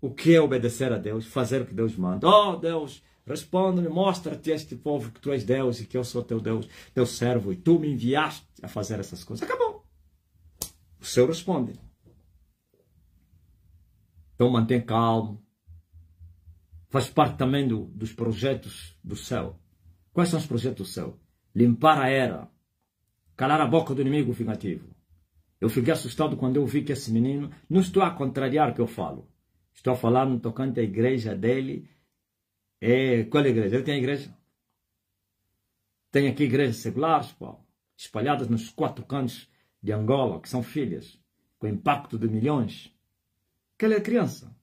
O que é obedecer a Deus? Fazer o que Deus manda. Oh, Deus, responde-me, mostra-te a este povo que tu és Deus e que eu sou teu Deus, teu servo, e tu me enviaste a fazer essas coisas. Acabou. O Senhor responde. Então mantém calmo. Faz parte também dos projetos do céu. Quais são os projetos do céu? Limpar a era. Calar a boca do inimigo vingativo. Eu fiquei assustado quando eu vi que esse menino... Não estou a contrariar o que eu falo. Estou a falar no tocante à igreja dele. Qual é a igreja? Ele tem a igreja. Tem aqui igrejas seculares, pô, espalhadas nos 4 cantos de Angola, que são filhas, com impacto de milhões. Aquela é criança.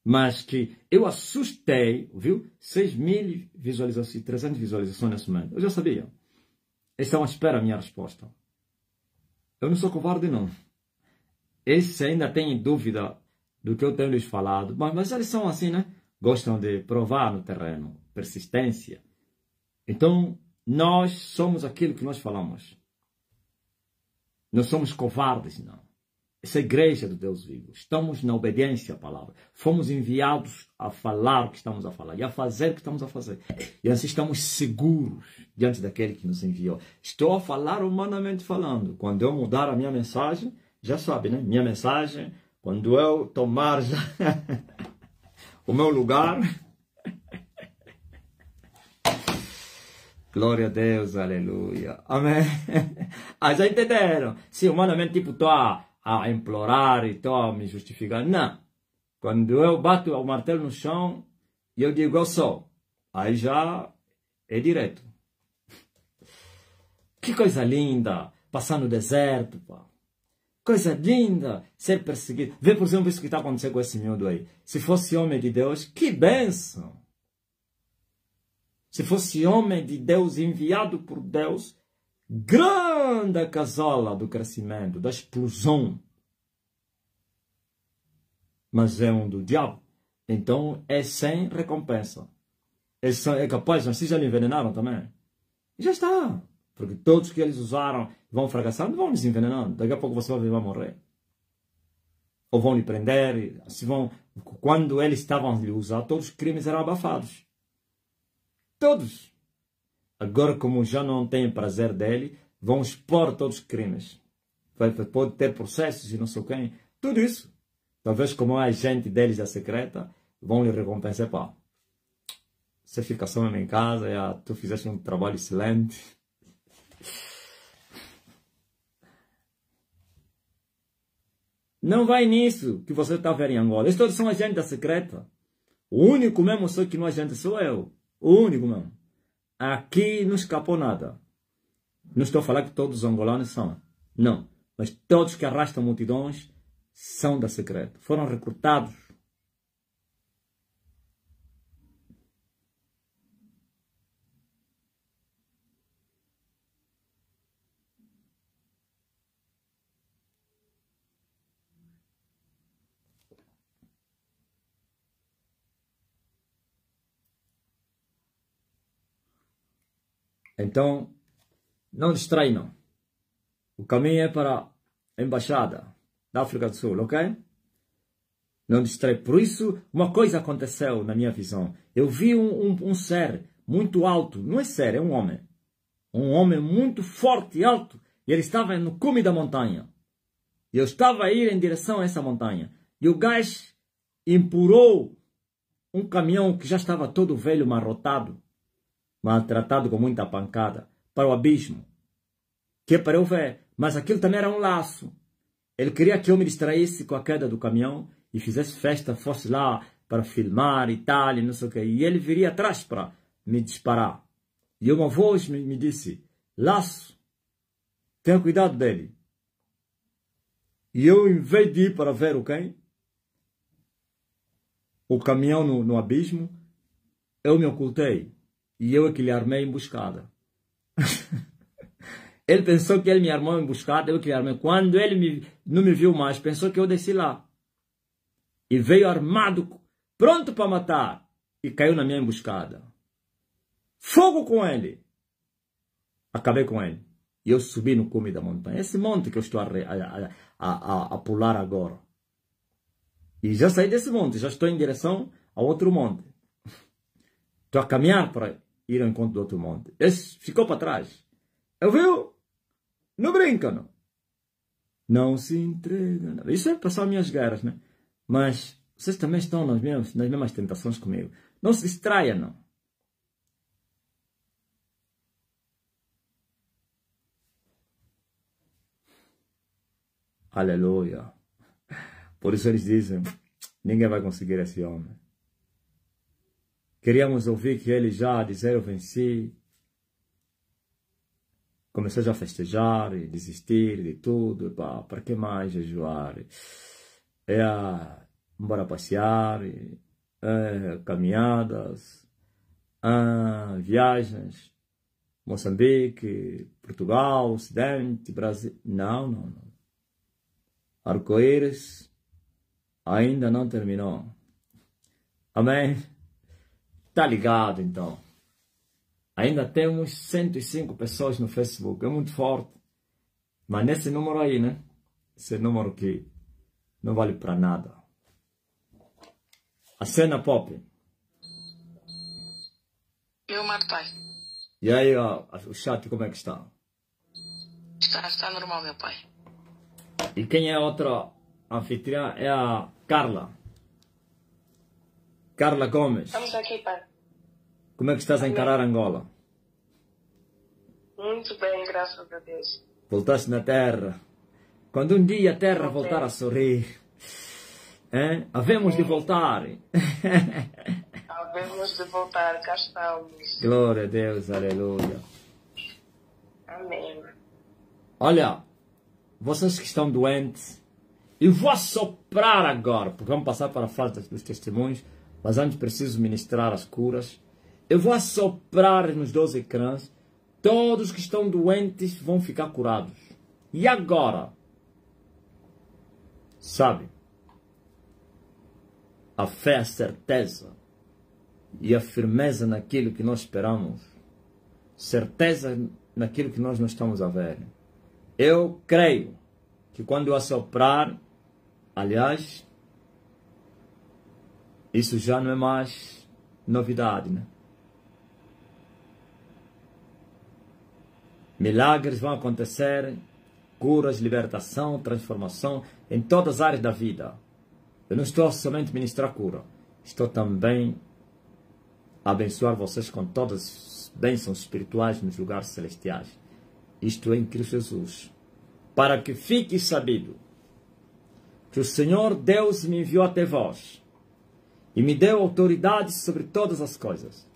Mas que eu assustei, viu? 6.000 visualizações, 300 visualizações nesse momento. Eu já sabia. Eles estão à espera da minha resposta. Eu não sou covarde, não. Eles ainda têm dúvida do que eu tenho lhes falado. Mas eles são assim, né? Gostam de provar no terreno. Persistência. Então, nós somos aquilo que nós falamos. Não somos covardes, não. Essa igreja do Deus vivo. Estamos na obediência à palavra. Fomos enviados a falar o que estamos a falar e a fazer o que estamos a fazer. E assim estamos seguros diante daquele que nos enviou. Estou a falar humanamente falando. Quando eu mudar a minha mensagem, já sabe, né? Minha mensagem, quando eu tomar já o meu lugar. Glória a Deus, aleluia. Amém. Já entenderam? Sim, humanamente, tipo, estou a implorar e estou a me justificar. Não. Quando eu bato o martelo no chão e eu digo eu sou, aí já é direto. Que coisa linda passar no deserto, pá. Coisa linda ser perseguido. Vê, por exemplo, isso que está acontecendo com esse miúdo aí. Se fosse homem de Deus, que bênção. Se fosse homem de Deus, enviado por Deus, grande a casola do crescimento, da explosão. Mas é um do diabo. Então é sem recompensa. É capaz, mas se já lhe envenenaram também. Já está. Porque todos que eles usaram vão fracassando, vão lhes envenenando. Daqui a pouco você vai morrer. Ou vão lhe prender. Quando eles estavam a lhe usar, todos os crimes eram abafados. Todos. Agora, como já não têm prazer dele, vão expor todos os crimes. Pode ter processos e não sei quem. Tudo isso. Talvez como é agente deles da secreta, vão lhe recompensar. Pá, você fica só mesmo em casa, tu fizeste um trabalho excelente. Não vai nisso que você está vendo em Angola. Eles todos são agentes da secreta. O único mesmo só que não é agente sou eu. O único mesmo. Aqui não escapou nada. Não estou a falar que todos os angolanos são. Não. Mas todos que arrastam multidões são da secreta. Foram recrutados. Então, não distrai não. O caminho é para a embaixada da África do Sul, ok? Não distrai. Por isso, uma coisa aconteceu na minha visão. Eu vi um ser muito alto. Não é ser, é um homem. Um homem muito forte e alto. E ele estava no cume da montanha. E eu estava a ir em direção a essa montanha. E o gajo empurrou um caminhão que já estava todo velho, amarrotado, maltratado com muita pancada, para o abismo. Que é para eu ver. Mas aquilo também era um laço. Ele queria que eu me distraísse com a queda do caminhão e fizesse festa, fosse lá para filmar e tal, e não sei o quê. E ele viria atrás para me disparar. E uma voz me disse, laço, tenha cuidado dele. E eu, em vez de ir para ver o caminhão no abismo, eu me ocultei. E eu é que lhe armei emboscada. Ele pensou que ele me armou emboscada, eu que lhe armei. Quando ele não me viu mais, pensou que eu desci lá. E veio armado, pronto para matar. E caiu na minha emboscada. Fogo com ele. Acabei com ele. E eu subi no cume da montanha. Esse monte que eu estou a pular agora. E já saí desse monte. Já estou em direção a outro monte. Estou a caminhar para ir ao encontro do outro monte. Esse ficou para trás. Eu viu? Não brinca, não. Não se entrega. Não. Isso é passar minhas guerras, né? Mas vocês também estão nas mesmas tentações comigo. Não se distraia, não. Aleluia. Por isso eles dizem, ninguém vai conseguir esse homem. Queríamos ouvir que ele já dizer eu venci. Começou já a festejar e desistir de tudo. Para que mais jejuar? Bora passear, caminhadas, viagens, Moçambique, Portugal, Ocidente, Brasil. Não. Arco-íris ainda não terminou. Amém? Tá ligado, então. Ainda temos 105 pessoas no Facebook. É muito forte. Mas nesse número aí, né? Esse número que não vale para nada. A cena pop. Meu amado pai. E aí, ó, o chat como é que está? Está normal, meu pai. E quem é a outra anfitriã? É a Carla. Carla Gomes. Estamos aqui, pai. Como é que estás a encarar Angola? Muito bem, graças a Deus. Voltaste na terra. Quando um dia a terra voltar a sorrir, havemos de voltar. Havemos de voltar, cá estamos. Glória a Deus, aleluia. Amém. Olha, vocês que estão doentes, eu vou assoprar agora, porque vamos passar para a fase dos testemunhos, mas antes preciso ministrar as curas. Eu vou assoprar nos 12 ecrãs, todos que estão doentes vão ficar curados. E agora? Sabe? A fé, a certeza e a firmeza naquilo que nós esperamos. Certeza naquilo que nós não estamos a ver. Eu creio que quando eu assoprar, aliás, isso já não é mais novidade, né? Milagres vão acontecer, curas, libertação, transformação em todas as áreas da vida. Eu não estou somente a ministrar cura, estou também a abençoar vocês com todas as bênçãos espirituais nos lugares celestiais. Isto é em Cristo Jesus. Para que fique sabido que o Senhor Deus me enviou até vós e me deu autoridade sobre todas as coisas.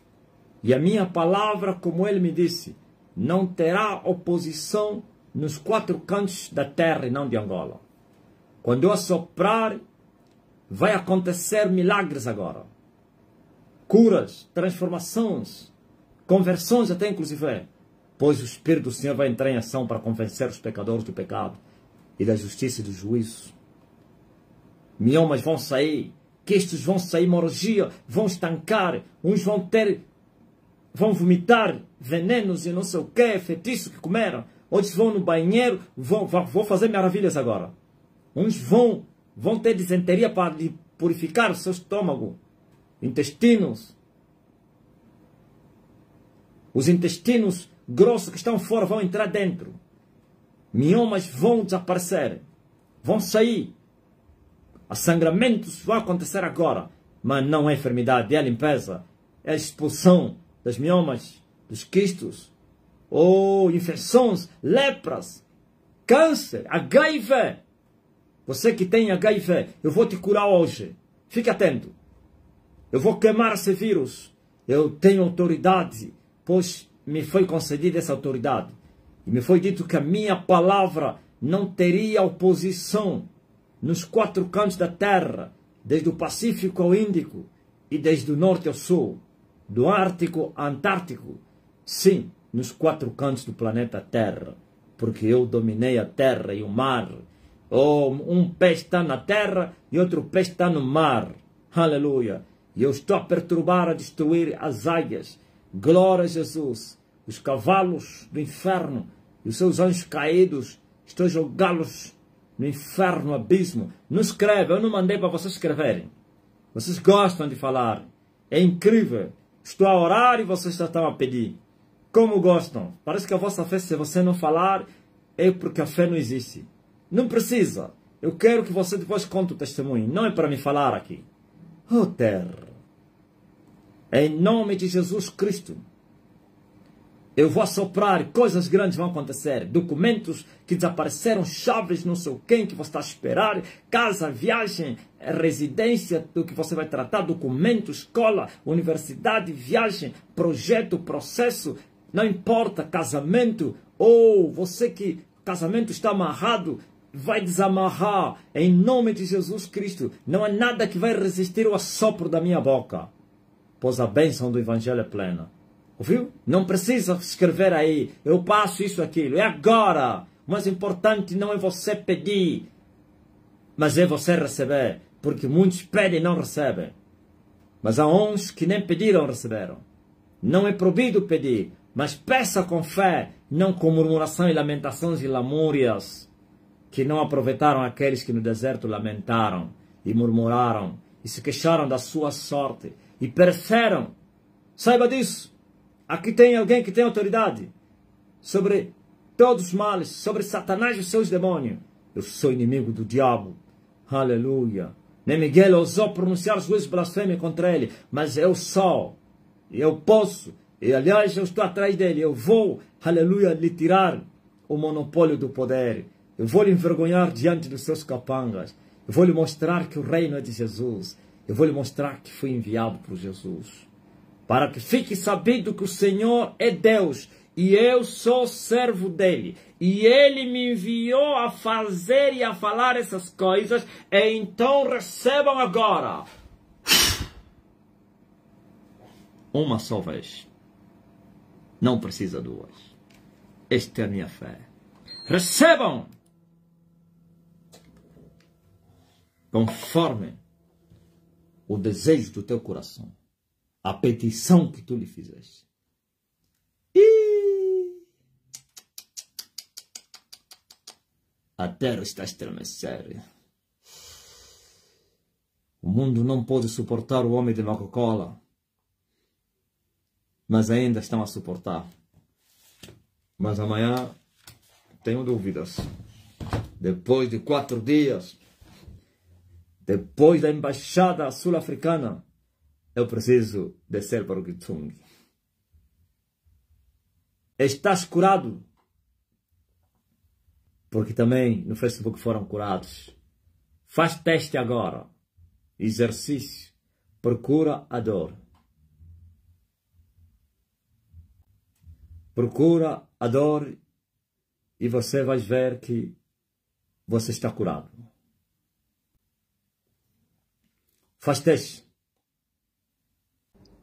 E a minha palavra, como Ele me disse, não terá oposição nos 4 cantos da terra e não de Angola. Quando eu assoprar, vai acontecer milagres agora. Curas, transformações, conversões até inclusive. Pois o Espírito do Senhor vai entrar em ação para convencer os pecadores do pecado e da justiça e do juízo. Miomas vão sair, quistos vão sair, hemorragia vão estancar, uns vão ter vão vomitar venenos e não sei o que, feitiço que comeram. Outros vão no banheiro, vou fazer maravilhas agora. Uns vão ter disenteria para purificar o seu estômago, intestinos. Os intestinos grossos que estão fora vão entrar dentro. Miomas vão desaparecer, vão sair. Sangramentos vão acontecer agora. Mas não é enfermidade, é a limpeza. É a expulsão das miomas, dos quistos. Ou infecções, lepras, câncer, HIV. Você que tem HIV, eu vou te curar hoje. Fique atento. Eu vou queimar esse vírus. Eu tenho autoridade, pois me foi concedida essa autoridade. E me foi dito que a minha palavra não teria oposição nos 4 cantos da terra, desde o Pacífico ao Índico e desde o norte ao sul, do Ártico ao Antártico. Sim, nos 4 cantos do planeta Terra, porque eu dominei a terra e o mar. Oh, um pé está na terra e outro pé está no mar. Aleluia. E eu estou a perturbar, a destruir as águias. Glória a Jesus. Os cavalos do inferno e os seus anjos caídos, estou a jogá-los no inferno, no abismo. Não escreve, eu não mandei para vocês escreverem. Vocês gostam de falar. É incrível. Estou a orar e vocês já estão a pedir. Como gostam. Parece que a vossa fé, se você não falar, é porque a fé não existe. Não precisa. Eu quero que você depois conte o testemunho. Não é para me falar aqui. Oh, terra. Em nome de Jesus Cristo. Eu vou assoprar, coisas grandes vão acontecer. Documentos que desapareceram, chaves, não sei o quem que você está a esperar. Casa, viagem, residência, do que você vai tratar. Documento, escola, universidade, viagem, projeto, processo. Não importa, casamento. Ou você que casamento está amarrado, vai desamarrar. Em nome de Jesus Cristo. Não há nada que vai resistir ao assopro da minha boca. Pois a bênção do Evangelho é plena. Ouviu? Não precisa escrever aí, eu passo isso, aquilo. É agora. O mais importante não é você pedir, mas é você receber. Porque muitos pedem e não recebem. Mas há uns que nem pediram receberam. Não é proibido pedir, mas peça com fé, não com murmuração e lamentações e lamúrias, que não aproveitaram aqueles que no deserto lamentaram e murmuraram e se queixaram da sua sorte e pereceram. Saiba disso. Aqui tem alguém que tem autoridade sobre todos os males, sobre Satanás e os seus demônios. Eu sou inimigo do diabo. Aleluia. Nem Miguel ousou pronunciar juízo de blasfêmia contra ele, mas eu sou. E eu posso. E aliás, eu estou atrás dele. Eu vou, aleluia, lhe tirar o monopólio do poder. Eu vou lhe envergonhar diante dos seus capangas. Eu vou lhe mostrar que o reino é de Jesus. Eu vou lhe mostrar que fui enviado por Jesus. Para que fique sabido que o Senhor é Deus e eu sou servo dele. E ele me enviou a fazer e a falar essas coisas. E então recebam agora. Uma só vez. Não precisa duas. Esta é a minha fé. Recebam. Conforme o desejo do teu coração. A petição que tu lhe fizeste. A terra está a estremecer. O mundo não pode suportar o homem de Coca-Cola. Mas ainda estão a suportar. Mas amanhã tenho dúvidas. Depois de 4 dias, depois da embaixada sul-africana, eu preciso descer para o Kitung. Estás curado? Porque também no Facebook foram curados. Faz teste agora. Exercício. Procura a dor. Procura a dor e você vai ver que você está curado. Faz teste.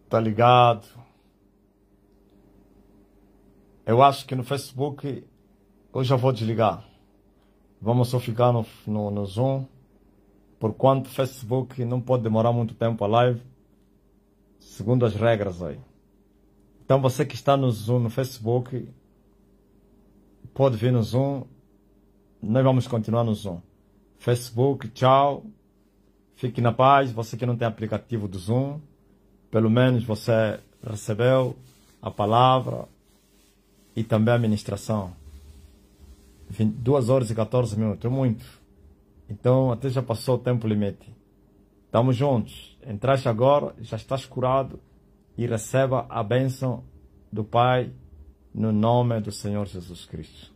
Tá ligado? Eu acho que no Facebook eu já vou desligar. Vamos só ficar no Zoom. Por quanto o Facebook não pode demorar muito tempo a live. Segundo as regras aí. Então você que está no Zoom, no Facebook, pode vir no Zoom. Nós vamos continuar no Zoom. Facebook, tchau. Fique na paz. Você que não tem aplicativo do Zoom, pelo menos você recebeu a palavra e também a ministração. 2 horas e 14 minutos, muito. Então até já passou o tempo limite. Estamos juntos. Entraste agora, já estás curado e receba a bênção do Pai no nome do Senhor Jesus Cristo.